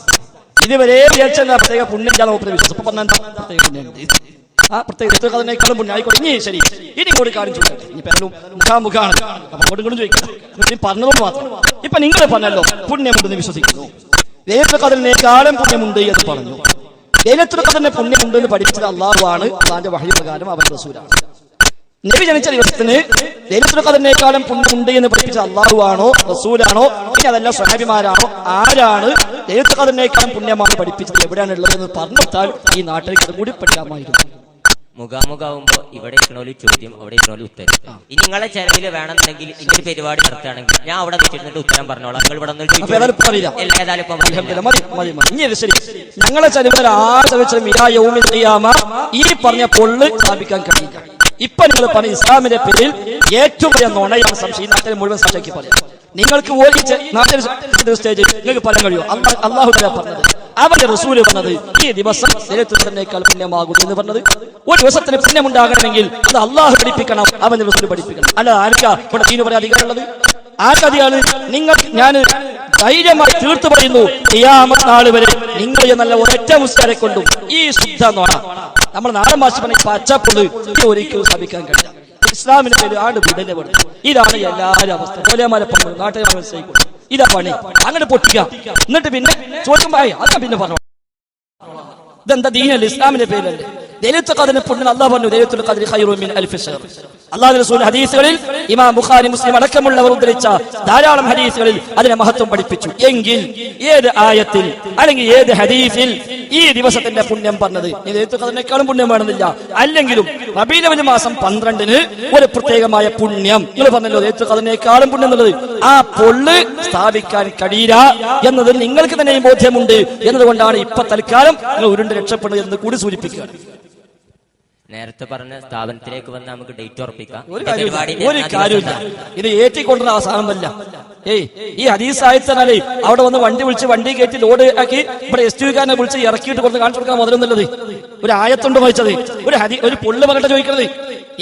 ഇതുവരെ വിചാരിച്ചാൽ പ്രത്യേക പുണ്യം വിശ്വസം. ഇപ്പൊ പറഞ്ഞാൽ പ്രത്യേക പുണ്യമുണ്ട്. ആ പ്രത്യേക അതിനേക്കാളും പുണ്യം ആയിക്കോട്ടെ. ഇനി ശരി, ഇനി കൂടി കാര്യം ചോദിക്കട്ടെ. ഇനി പേരും മുഖാമുഖാണ്, അങ്ങോട്ടും ചോദിക്കണം. നീ പറഞ്ഞതോട് മാത്രം. ഇപ്പൊ നിങ്ങൾ പറഞ്ഞല്ലോ പുണ്യമുണ്ടെന്ന് വിശ്വസിക്കുന്നു. ലൈലത്തുൽ ഖദറിനേക്കാളും പുണ്യമുണ്ട് എന്ന് പറഞ്ഞു. ലൈലത്തുൽ ഖദറിന് പുണ്യമുണ്ട് എന്ന് പഠിപ്പിച്ചത് അല്ലാഹുവാണ്. അല്ലാഹുവിന്റെ വഹി പ്രകാരം അവൻ റസൂലാണ്. നബി ജനിച്ച ദിവസത്തിന് ലൈലത്തുൽ ഖദറിനേക്കാളും പുണ്യമുണ്ട് എന്ന് പഠിപ്പിച്ച അല്ലാഹുവാണോ റസൂലാണോ ഇനി അതല്ല സ്വഹാബിമാരാണോ? ആരാണ് ലൈലത്തുൽ ഖദറിനേക്കാളും പുണ്യമാണ് പഠിപ്പിച്ചത്? എവിടെയാണ് ഉള്ളതെന്ന് പറഞ്ഞിട്ടാൽ ഈ നാട്ടിലേക്ക് അതും കൂടി പഠിക്കാമായിരുന്നു. മുഖാമുഖാവുമ്പോ ഇവിടെ ഇരിക്കണോല് ചോദ്യം, അവിടെ ഇരിക്കണോല് ഉത്തരം. ഇനി നിങ്ങളെ ചെലവില് വേണമെന്നുണ്ടെങ്കിൽ ഇങ്ങനെ പരിപാടി നടത്തുകയാണെങ്കിൽ ഞാൻ അവിടെ വെച്ചിരുന്നിട്ട് ഉത്തരം പറഞ്ഞോളാം. നിങ്ങൾ ഇവിടെ ഞങ്ങളെ ചെലവിൽ ഈ പറഞ്ഞ പൊള്ള് സ്ഥാപിക്കാൻ കഴിയില്ല. ഇപ്പൊ നിങ്ങൾ പറഞ്ഞ ഇസ്ലാമിന്റെ പേരിൽ ഏറ്റവും വലിയ നുണയാണ് സംശയം. നാട്ടിൽ മുഴുവൻ സംശയിക്കി പറയാം. നിങ്ങൾക്ക് സ്റ്റേജിൽ നിങ്ങൾക്ക് പറയാൻ കഴിയുമോ? അള്ളാഹു പറഞ്ഞത്, അവന്റെ റസൂല് പറഞ്ഞത് ഈ ദിവസം ലൈലത്തുൽ പുണ്യമാകും എന്ന് പറഞ്ഞത്. ഒരു ദിവസത്തിന് പുണ്യമുണ്ടാകണമെങ്കിൽ അത് അള്ളാഹു പഠിപ്പിക്കണം, അവന്റെ റസൂല് പഠിപ്പിക്കണം. അല്ല ആർക്കാ ഇവിടെ ദീന് പറയാൻ അധികാരമുള്ളത്? ആർക്കധികാണ്? നിങ്ങൾ ഞാൻ ധൈര്യമായി തീർത്തു പറയുന്നു, ഖിയാമത്ത് നാൾ വരെ നിങ്ങൾ നല്ല ഒരൊറ്റ മുസ്ലിരെ കൊണ്ടും ഈ ശുദ്ധ നോണ നമ്മൾ നാടൻ ഭാഷ പറഞ്ഞ പച്ചപ്പുള്ള് ഒരിക്കലും സ്ഥാപിക്കാൻ കഴിയില്ല. ഇസ്ലാമിന്റെ പേര് ആണ് വിടനെ പെടും. ഇതാണ് എല്ലാവരും അവസ്ഥ. പോലെമാരപ്പം നാട്ടുകാർ മനസ്സിലായിക്കോളും. ഇതാ പണി. അങ്ങനെ പൊട്ടിക്കാം, എന്നിട്ട് പിന്നെ ചോദിക്കുമ്പോ അതാ പിന്നെ പറഞ്ഞു ഇതെന്താ ദീനല്ലേ, ഇസ്ലാമിന്റെ പേരല്ലേ? ലൈലത്തുൽ ഖദ്റിനെ പുണ്യം അല്ലാഹു പറഞ്ഞു, ലൈലത്തുൽ ഖദ്രി ഖൈറുൻ മിൻ അൽഫി ശഹർ. അല്ലാഹുവിന്റെ റസൂൽ ഹദീസുകളിൽ ഇമാം ബുഖാരി മുസ്ലിം അടക്കമുള്ളവർ ഉദ്ധരിച്ച ധാരാളം ഹദീസുകളിൽ അതിനെ മഹത്വം പഠിപ്പിച്ചു. എങ്കിൽ ഏത് ആയത്തിൽ അല്ലെങ്കിൽ ഏത് ഹദീസിൽ ഈ ദിവസത്തിന്റെ പുണ്യം പറഞ്ഞത്? ലൈലത്തുൽ ഖദ്റിനേക്കാളും പുണ്യം വേണമെന്നില്ല. അല്ലെങ്കിലും റബീഉൽ അവ്വൽ മാസം 12-ന് ഒരു പ്രത്യേകമായ പുണ്യം നിങ്ങൾ പറഞ്ഞല്ലോ, ലൈലത്തുൽ ഖദ്റിനേക്കാളും പുണ്യം എന്നുള്ളത്. ആ പൊള്ള് സ്ഥാപിക്കാൻ കഴിയില്ല എന്നത് നിങ്ങൾക്ക് തന്നെ ബോധ്യമുണ്ട് എന്നതുകൊണ്ടാണ് ഇപ്പൊ തൽക്കാലം നിങ്ങൾ ഉരുണ്ട് രക്ഷപ്പെടുന്നത് എന്ന് കൂടി സൂചിപ്പിക്കുക. നേരത്തെ പറഞ്ഞ സ്ഥാപനത്തിലേക്ക് വന്ന് നമുക്ക് ഡേറ്റ് ഉറപ്പിക്കാം. ഒരു കാര്യമില്ല, ഇത് ഏറ്റിക്കൊണ്ടുള്ള അവസാനമല്ല. ഈ ഹദീസ് ആയത്തനാലേ അവിടെ വന്ന് വണ്ടി വിളിച്ച് വണ്ടി കയറ്റി ലോഡ് ആക്കി ഇവിടെ SUV-കാരനെ വിളിച്ച് ഇറക്കിയിട്ട് കൊണ്ട് കാണിച്ചു കൊടുക്കാൻ മുതലൊന്നുള്ളത്. ഒരു ആയത്തുണ്ട് വായിച്ചത്, ഒരു പൊള്ള് പറഞ്ഞിട്ട് ചോദിക്കുന്നത്.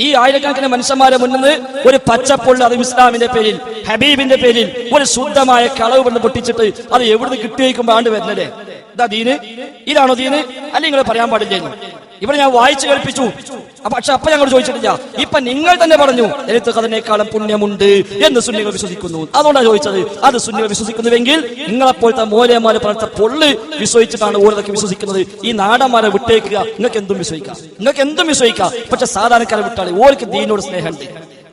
ഈ ആയിരക്കണക്കിന് മനുഷ്യന്മാരെ മുന്നിൽ ഒരു പച്ചപ്പൊള്ള്, അത് ഇസ്ലാമിന്റെ പേരിൽ ഹബീബിന്റെ പേരിൽ ഒരു ശുദ്ധമായ കളവ് കൊണ്ട് പൊട്ടിച്ചിട്ട് അത് എവിടുന്ന് കിട്ടിയേക്കുമ്പോ ആണ്ട് വരുന്നല്ലേ? ഇതാ ദീന്? ഇതാണോ ദീന്? അല്ലെങ്കിൽ നിങ്ങൾ പറയാൻ പാടില്ലായിരുന്നു. ഇവിടെ ഞാൻ വായിച്ചു കേൾപ്പിച്ചു, പക്ഷെ അപ്പൊ ഞങ്ങൾ ചോദിച്ചിട്ടില്ല. ഇപ്പൊ നിങ്ങൾ തന്നെ പറഞ്ഞു ലൈലത്തുൽ ഖദ്റിനേക്കാളും പുണ്യമുണ്ട് എന്ന് സുന്നികൾ വിശ്വസിക്കുന്നു. അതുകൊണ്ടാണ് ചോദിച്ചത്. അത് സുന്നികൾ വിശ്വസിക്കുന്നുവെങ്കിൽ നിങ്ങളെപ്പോലത്തെ മോലയന്മാരെ പറഞ്ഞ പൊള്ള് വിശ്വസിച്ചിട്ടാണ് ഓരോതൊക്കെ വിശ്വസിക്കുന്നത്. ഈ നാടന്മാരെ വിട്ടേക്കുക, നിങ്ങൾക്ക് എന്തും വിശ്വസിക്കാം. പക്ഷെ സാധാരണക്കാരെ വിട്ടാളെ ഓർക്ക് ദീനോട് സ്നേഹമുണ്ട്,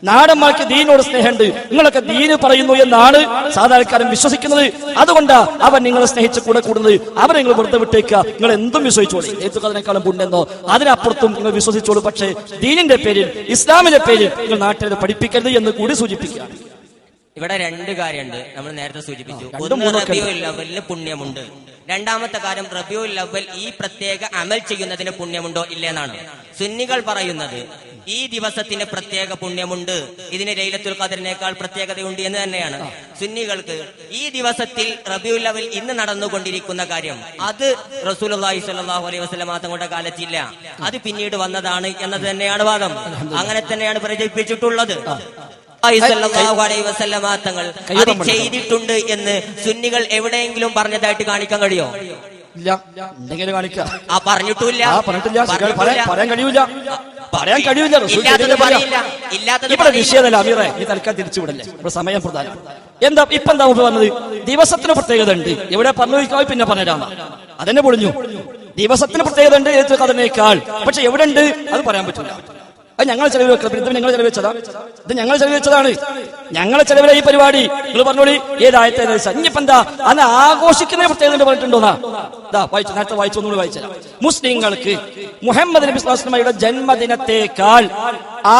നാടന്മാർക്ക് ദീനോട് സ്നേഹമുണ്ട്. നിങ്ങളൊക്കെ ദീന് പറയുന്നു എന്നാണ് സാധാരണക്കാരൻ വിശ്വസിക്കുന്നത്. അതുകൊണ്ടാ അവൻ നിങ്ങളെ സ്നേഹിച്ച് കൂടെ കൂടുന്നത്. അവരെ നിങ്ങൾ വെറുതെ വിട്ടേക്കുക, നിങ്ങൾ എന്തും വിശ്വസിച്ചോളൂ. ലൈലത്തുൽ ഖദ്റിനേക്കാളും പുണ്യെന്നോ അതിനപ്പുറത്തും നിങ്ങൾ വിശ്വസിച്ചോളൂ. പക്ഷേ ദീനിന്റെ പേരിൽ, ഇസ്ലാമിന്റെ പേരിൽ നിങ്ങൾ നാട്ടിൽ പഠിപ്പിക്കരുത് എന്ന് കൂടി സൂചിപ്പിക്കുക. ഇവിടെ രണ്ട് കാര്യമുണ്ട്. നമ്മൾ നേരത്തെ സൂചിപ്പിച്ചു, ഒന്ന് റബീഉൽ അവ്വലിന് പുണ്യമുണ്ട്. രണ്ടാമത്തെ കാര്യം റബീഉൽ അവ്വൽ ഈ പ്രത്യേക അമൽ ചെയ്യുന്നതിന് പുണ്യമുണ്ടോ ഇല്ലെന്നാണ്. സുന്നികൾ പറയുന്നത് ഈ ദിവസത്തിന് പ്രത്യേക പുണ്യമുണ്ട്, ഇതിന് ലൈലത്തുൽ ഖദ്റിനേക്കാൾ പ്രത്യേകതയുണ്ട് എന്ന് തന്നെയാണ്. സുന്നികൾക്ക് ഈ ദിവസത്തിൽ റബീഉൽ അവ്വൽ ഇന്ന് നടന്നുകൊണ്ടിരിക്കുന്ന കാര്യം അത് റസൂലുള്ളാഹി സ്വല്ലല്ലാഹു അലൈഹി വസല്ലം തങ്ങളുടെ കാലത്തില്ല, അത് പിന്നീട് വന്നതാണ് എന്നത് തന്നെയാണ് വാദം. അങ്ങനെ തന്നെയാണ് പ്രചരിപ്പിച്ചിട്ടുള്ളത്. തങ്ങൾ അത് ചെയ്തിട്ടുണ്ട് എന്ന് സുന്നികൾ എവിടെയെങ്കിലും പറഞ്ഞതായിട്ട് കാണിക്കാൻ കഴിയോ? ഇല്ല. എന്തെങ്കിലും കാണിക്കാം. പറഞ്ഞിട്ടില്ല. പറയാൻ കഴിയില്ല. ഇവിടെ വിഷയമല്ല അമീറെ, ഈ തൽക്കാലം തിരിച്ചുവിടല്ലേ, ഇവിടെ സമയം പ്രധാനം. എന്താ ഇപ്പൊ എന്താ പറഞ്ഞത്? ദിവസത്തിന് പ്രത്യേകത ഉണ്ട്. എവിടെ പറഞ്ഞു പിന്നെ പറഞ്ഞുതരാം. അതെന്നെ പൊളിഞ്ഞു. ദിവസത്തിന് പ്രത്യേകത ഉണ്ട് ലൈലത്തുൽ ഖദ്റിനേക്കാൾ. പക്ഷെ എവിടെ ഉണ്ട് അത് പറയാൻ പറ്റില്ല. അത് ഞങ്ങൾ ചെലവ് വെക്കണം. ഇത് ഞങ്ങൾ ചെലവ് വെച്ചതാ, ഇത് ഞങ്ങൾ ചെലവ് വെച്ചതാണ്. ഞങ്ങളെ ചെലവിലെ ഈ പരിപാടി നിങ്ങൾ പറഞ്ഞോളി. ഏതായത്തെ ഇനിയിപ്പോ എന്താ അന്ന് ആഘോഷിക്കുന്ന പ്രത്യേകത പറഞ്ഞിട്ടുണ്ടോന്നാ? വായിച്ചു, നേരത്തെ വായിച്ചു, ഒന്നുകൂടി വായിച്ചതാ. മുസ്ലിങ്ങൾക്ക് മുഹമ്മദ് നബി സ്വല്ലല്ലാഹു അലൈഹി വസല്ലമയുടെ ജന്മദിനത്തേക്കാൾ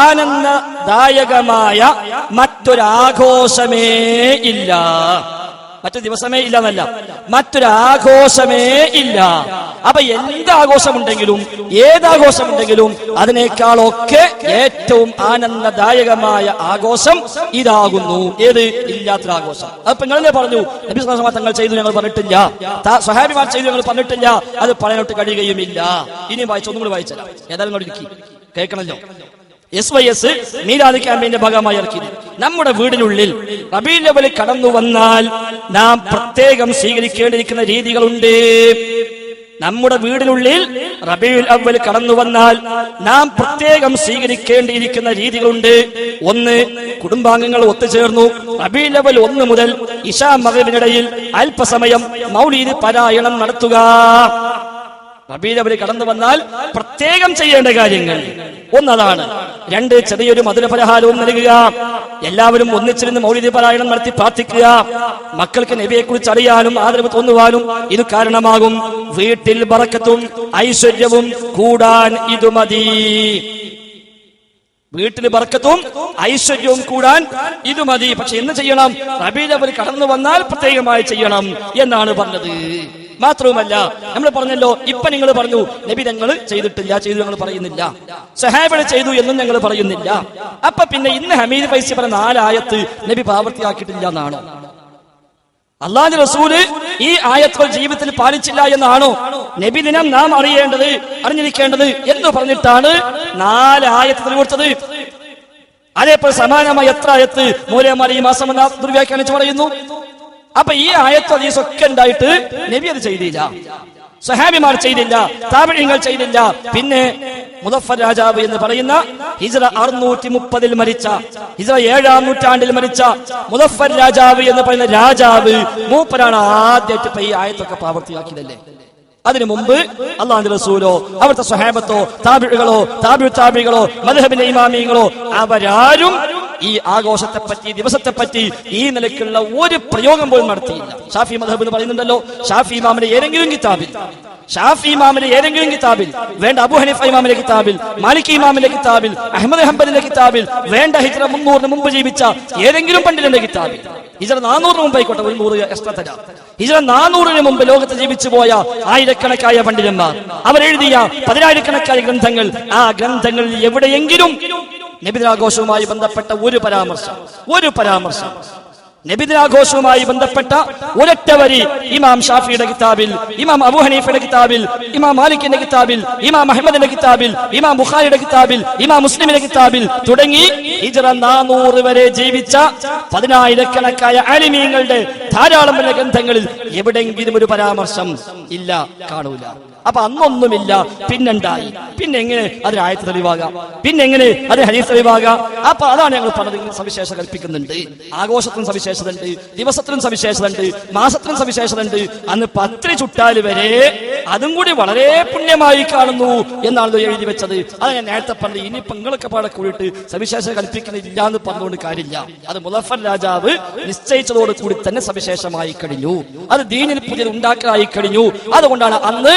ആനന്ദദായകമായ മറ്റൊരാഘോഷമേ ഇല്ല. മറ്റൊരു ദിവസമേ ഇല്ല എന്നല്ല, മറ്റൊരാഘോഷമേ ഇല്ല. അപ്പൊ എന്താഘോഷമുണ്ടെങ്കിലും ഏതാഘോഷമുണ്ടെങ്കിലും അതിനേക്കാളൊക്കെ ഏറ്റവും ആനന്ദദായകമായ ആഘോഷം ഇതാകുന്നു. ഏത്? ഇല്ലാത്തൊരാഘോഷം. അപ്പൊ നിങ്ങളെ പറഞ്ഞു നബി സ്വല്ലല്ലാഹു അലൈഹി വസല്ലം തങ്ങൾ ചെയ്തു ഞങ്ങൾ പറഞ്ഞിട്ടില്ല, സ്വഹാബിമാർ ചെയ്തു ഞങ്ങൾ പറഞ്ഞിട്ടില്ല, അത് പറയാനോട്ട് കഴിയുകയുമില്ല. ഇനി വായിച്ചു, ഒന്നും കൂടി വായിച്ചല്ല, ഏതായാലും ഇരിക്കും കേൾക്കണല്ലോ. SYS മീലാദ് ക്യാമ്പയിന്റെ ഭാഗമായി ഇറക്കി. നമ്മുടെ വീടിനുള്ളിൽ റബീഉൽ അവ്വൽ കടന്നു വന്നാൽ നാം പ്രത്യേകം സ്വീകരിക്കേണ്ടിയിരിക്കുന്ന രീതികളുണ്ട്. നമ്മുടെ വീടിനുള്ളിൽ റബീഉൽ അവ്വൽ കടന്നു വന്നാൽ നാം പ്രത്യേകം സ്വീകരിക്കേണ്ടിയിരിക്കുന്ന രീതികളുണ്ട്. ഒന്ന്, കുടുംബാംഗങ്ങൾ ഒത്തുചേർന്നു റബീഉൽ അവ്വൽ 1 മുതൽ ഇശാ മഗ്‌രിബിനിടയിൽ അല്പസമയം മൗലീദ് പാരായണം നടത്തുക. റബീഉൽ അവ്വൽ കടന്നു വന്നാൽ പ്രത്യേകം ചെയ്യേണ്ട കാര്യങ്ങൾ ഒന്നതാണ്. 2 ചെറിയൊരു മധുരപലഹാരവും നൽകുക. എല്ലാവരും ഒന്നിച്ചിരുന്ന് മൗലിദ് പാരായണം നടത്തി പ്രാർത്ഥിക്കുക. മക്കൾക്ക് നബിയെ കുറിച്ച് അറിയാനും ആദരവ് തോന്നുവാനും ഇത് കാരണമാകും. വീട്ടിൽ ബറക്കത്തും ഐശ്വര്യവും കൂടാൻ ഇത് മതി. വീട്ടിൽ ബർക്കത്തും ഐശ്വര്യവും കൂടാൻ ഇത് മതി. പക്ഷെ എന്ന് ചെയ്യണം? റബീഉൽ അവ്വൽ കടന്നു വന്നാൽ പ്രത്യേകമായി ചെയ്യണം എന്നാണ് പറഞ്ഞത്. മാത്രവുമല്ല, നമ്മൾ പറഞ്ഞല്ലോ, ഇപ്പൊ നിങ്ങൾ പറഞ്ഞു നബി ഞങ്ങൾ ചെയ്തിട്ടില്ല, ചെയ്തു ഞങ്ങൾ പറയുന്നില്ല, സഹാബികൾ ചെയ്തു എന്നും ഞങ്ങൾ പറയുന്നില്ല. അപ്പൊ പിന്നെ ഇന്ന് ഹമീദ് ഫൈസി പറഞ്ഞ 4 ആയത്ത് നബി പ്രാവർത്തിയാക്കിയിട്ടില്ല എന്നാണോ? അല്ലാഹുവിന്റെ റസൂല് ഈ ആയത്തുകൾ ജീവിതത്തിൽ പാലിച്ചില്ല എന്നാണോ നബി ദിനം നാം അറിഞ്ഞിരിക്കേണ്ടത് എന്ന് പറഞ്ഞിട്ടാണ് 4 ആയത്ത് കൊടുത്തത്? അതേപോലെ സമാനമായി എത്ര ആയത്ത് മൂലയന്മാർ ഈ മാസം ദുർവ്യാഖ്യാനിച്ച് പറയുന്നു? അപ്പൊ ഈ ആയത്ത് ഹദീസൊക്കെ ഉണ്ടായിട്ട് നബി അത് ചെയ്തില്ല, സഹാബിമാർ ചെയ്തില്ല, താബിഈങ്ങൾ ചെയ്തില്ല. പിന്നെ മുദഫർ രാജാവ് എന്ന് പറയുന്ന ഹിജ്റ 630 മരിച്ച, ഹിജ്റ 7-ാം നൂറ്റാണ്ടിൽ മരിച്ച മുദഫർ രാജാവ് എന്ന് പറയുന്ന രാജാവ് മൂപ്പരാണ് ആദ്യമായിട്ട് ഈ ആയത്തൊക്കെ പ്രാവർത്തിയാക്കിയതല്ലേ. അതിനു മുമ്പ് അല്ലാഹുവിന്റെ റസൂലോ അവിടുത്തെ സ്വഹാബത്തോ താബിഈകളോ താബിഈകളോ മദ്ഹബിന്റെ ഇമാമിയങ്ങളോ അവരാരും ഈ ആഘോഷത്തെപ്പറ്റി, ദിവസത്തെപ്പറ്റി ഈ നിലയ്ക്കുള്ള ഒരു പ്രയോഗം പോലും നടത്തിയില്ല. ഷാഫി മദ്ഹബ് എന്ന് പറയുന്നുണ്ടല്ലോ, ഷാഫി ഇമാമിന്റെ ഏതെങ്കിലും കിതാബിൽ, വേണ്ട അബൂ ഹനീഫ ഇമാമിന്റെ കിതാബിൽ, മാലിക് ഇമാമിന്റെ കിതാബിൽ, അഹ്മദ് ഹംബലിന്റെ കിതാബിൽ, വേണ്ട ഹിജ്റ 300 മുമ്പ് ജീവിച്ച ഏതെങ്കിലും പണ്ഡിതന്റെ കിതാബിൽ, ഹിജ്റ 400 മുമ്പ് ആയിക്കോട്ടെ, 100 എക്സ്ട്രാ തരാം, ഹിജ്റ 400 മുമ്പ് ലോകത്ത് ജീവിച്ചു പോയ ആയിരക്കണക്കായ പണ്ഡിതന്മാർ അവരെഴുതിയ 10,000-കണക്കായ ഗ്രന്ഥങ്ങൾ, ആ ഗ്രന്ഥങ്ങളിൽ എവിടെയെങ്കിലും നബിദിനാഘോഷവുമായി ബന്ധപ്പെട്ട ഒരു പരാമർശം നബിദിനാഘോഷവുമായി ബന്ധപ്പെട്ട ഒരൊറ്റ വരി ഇമാം ഷാഫിയുടെ കിതാബിൽ, ഇമാം അബൂ ഹനീഫയുടെ കിതാബിൽ, ഇമാം മാലിക്കിന്റെ കിതാബിൽ, ഇമാം അഹ്മദിന്റെ കിതാബിൽ, ഇമാം ബുഖാരിയുടെ കിതാബിൽ, ഇമാം മുസ്ലിമിന്റെ കിതാബിൽ തുടങ്ങി ഹിജ്റ 400 വരെ ജീവിച്ച 10,000-കണക്കായ ആലിമീങ്ങളുടെ ധാരാളം ഗ്രന്ഥങ്ങളിൽ എവിടെയെങ്കിലും ഒരു പരാമർശം ഇല്ല, കാണൂല. അപ്പൊ അന്നൊന്നുമില്ല, പിന്നെണ്ടായി. പിന്നെ എങ്ങനെ അതിന് ആയത്ത് തെളിവാകാം? പിന്നെ എങ്ങനെ അത് ഹദീസ് തെളിവാകാം? അപ്പൊ അതാണ് ഞങ്ങൾ പറഞ്ഞത്. സവിശേഷത കൽപ്പിക്കുന്നുണ്ട്. ആഘോഷത്തിനും സവിശേഷത ഉണ്ട്, ദിവസത്തിനും സവിശേഷത ഉണ്ട്, മാസത്തിനും സവിശേഷത ഉണ്ട്. അന്ന് 10 ചുട്ടാല് വരെ അതും കൂടി വളരെ പുണ്യമായി കാണുന്നു എന്നാണ് എഴുതി വെച്ചത്. അത് ഞാൻ നേരത്തെ പറഞ്ഞത്. ഇനി പെങ്ങളൊക്കെ പാടെ കൂടിയിട്ട് സവിശേഷത കൽപ്പിക്കുന്നില്ല എന്ന് പറഞ്ഞുകൊണ്ട് കാര്യമില്ല. അത് മുദഫർ രാജാവ് നിശ്ചയിച്ചതോട് കൂടി തന്നെ സവിശേഷമായി കഴിഞ്ഞു. അത് ദീനിൽ പുതിയത് ഉണ്ടാക്കായി കഴിഞ്ഞു. അതുകൊണ്ടാണ് അന്ന്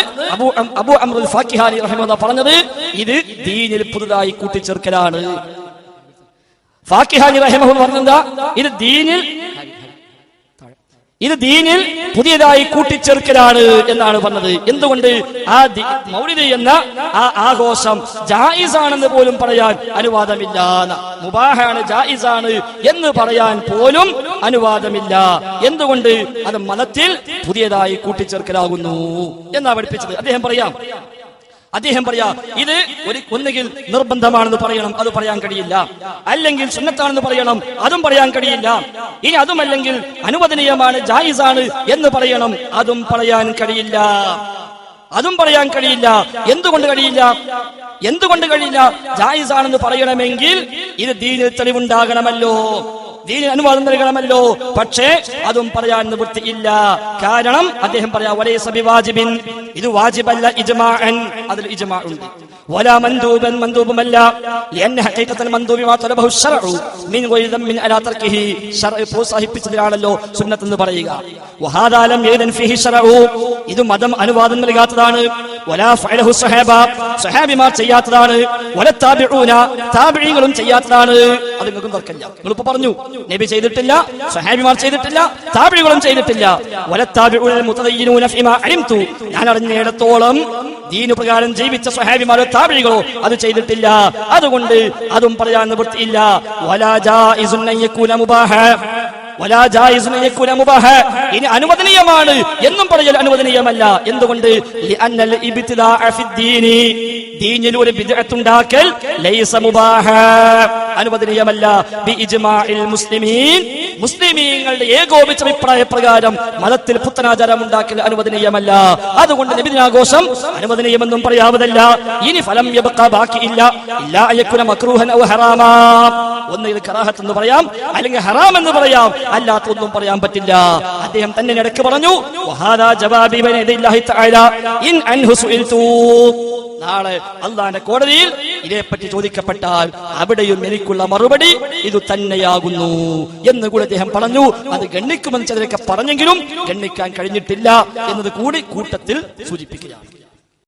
അബൂ അംറുൽ ഫാക്കിഹാനി റഹിമഹുല്ലാഹ് പറഞ്ഞത് ഇത് ദീനിൽ പുതുതായി കൂട്ടിച്ചേർക്കലാണ്. ഫാക്കിഹാനി റഹിമഹുല്ലാഹ് പറഞ്ഞെന്താ? ഇത് ദീനിൽ പുതിയതായി കൂട്ടിച്ചേർക്കലാണ് എന്നാണ് പറഞ്ഞത്. എന്തുകൊണ്ട്? ആ മൗലിദ് എന്ന ആ ആഘോഷം ജായിസാണെന്ന് പോലും പറയാൻ അനുവാദമില്ല. മുബാഹാണ്, ജായിസാണ് എന്ന് പറയാൻ പോലും അനുവാദമില്ല. എന്തുകൊണ്ട്? അത് മതത്തിൽ പുതിയതായി കൂട്ടിച്ചേർക്കലാകുന്നു എന്നാ പഠിപ്പിച്ചത്. അദ്ദേഹം പറയാ ഇത് ഒന്നുകിൽ നിർബന്ധമാണെന്ന് പറയണം, അത് പറയാൻ കഴിയില്ല. അല്ലെങ്കിൽ സുന്നത്താണെന്ന് പറയണം, അതും പറയാൻ കഴിയില്ല. ഇനി അതുമല്ലെങ്കിൽ അനുവദനീയമാണ്, ജായിസാണ് എന്ന് പറയണം, അതും പറയാൻ കഴിയില്ല. എന്തുകൊണ്ട് കഴിയില്ല? ജായിസാണെന്ന് പറയണമെങ്കിൽ ഇത് ദീനിൽ തെളിവുണ്ടാകണമല്ലോ, ദീനിൽ അനുവാദം നൽകണമല്ലോ. പക്ഷേ അതും പറയാൻ നിവൃത്തിയില്ല. കാരണം അദ്ദേഹം പറയാ വലൈസ ബിവാജിബിൻ, ഇത് വാജിബല്ല ഇജ്മാഅൻ, അതിൽ ഇജ്മാ ഉണ്ട്. വലാ മൻദൂബൻ, മൻദൂബുമല്ല. ലഅന്ന ഹഖീഖത്തൽ മൻദൂബി മാ തലബഹു ശർഉ മിൻ ഗൈരി ദമ്മിൻ അലാ തർക്കിഹി, ശർഅ് പ്രോത്സാഹിപ്പിച്ചതിലാണല്ലോ സുന്നത്ത് എന്ന് പറയുക. വഹാദാ ലം യദൻ ഫീഹി ശർഉ, ഇത് മതം അനുവാദം നൽകാത്തതാണ്. വലാ ഫഅലഹു സ്വഹാബ, സ്വഹാബിമാർ ചെയ്യാത്തതാണ്. വലാ താബിഊന, താബിഈങ്ങളും ചെയ്യാത്തതാണ്. അത് നിങ്ങൾക്കും തർക്കമില്ല. നിങ്ങളിപ്പോ പറഞ്ഞു നബി ചെയ്തിട്ടില്ല, സ്വഹാബിമാർ ചെയ്തിട്ടില്ല, താബിഈകളും ചെയ്തിട്ടില്ല. വലാ താബിഊന മുതദയ്യിനൂന ഫീമാ അലിംതു, ഞാൻ അറിഞ്ഞിടത്തോളം ദീനു പ്രകാരം ജീവിച്ച സ്വഹാബിമാരോ താബിഈകളോ അത് ചെയ്തിട്ടില്ല. അതുകൊണ്ട് അതും പറയാൻ നിവൃത്തിയില്ല. വലാ ജായിസുൻ യകൂന മുബാഹ, ഇനി അനുവദനീയമാണ് എന്നും പറയൽ അനുവദനീയമല്ല. എന്തുകൊണ്ട്? ദീനിൽ ഒരു ബിദ്അത്ത് ഉണ്ടാക്കൽ ലൈസ മുബാഹ, അനുവദനീയമല്ല. മുസ്ലിമീങ്ങളുടെ ഏകോപിച്ച അഭിപ്രായ പ്രകാരം മതത്തിൽ പുത്തനാചാരം ഉണ്ടാക്കൽ അനുവദനീയമല്ല. അതുകൊണ്ട് നബിദിനാഘോഷം അനുവദനീയമെന്നും പറയാവതല്ല. ഇനി ഫലം ബാക്കിയില്ല, മക്രൂഹൻ ഔ ഹറാമാ, ഒന്നുകിൽ കറാഹത്ത് എന്ന് പറയാം, അല്ലെങ്കിൽ ഹറാം എന്ന് പറയാം, അല്ലാത്തൊന്നും പറയാൻ പറ്റില്ല. അദ്ദേഹം തന്നെ ഇടയ്ക്ക് പറഞ്ഞു നാളെ അല്ലാഹുവിന്റെ കോടതിയിൽ ഇതേപ്പറ്റി ചോദിക്കപ്പെട്ടാൽ അവിടെയും എനിക്കുള്ള മറുപടി ഇത് തന്നെയാകുന്നു എന്ന് കൂടി അദ്ദേഹം പറഞ്ഞു. അത് ഗണ്ണിക്കുമെന്ന് ചിലരൊക്കെ പറഞ്ഞെങ്കിലും ഗണ്ണിക്കാൻ കഴിഞ്ഞിട്ടില്ല എന്നത് കൂടി കൂട്ടത്തിൽ സൂചിപ്പിക്കുകയാണ്.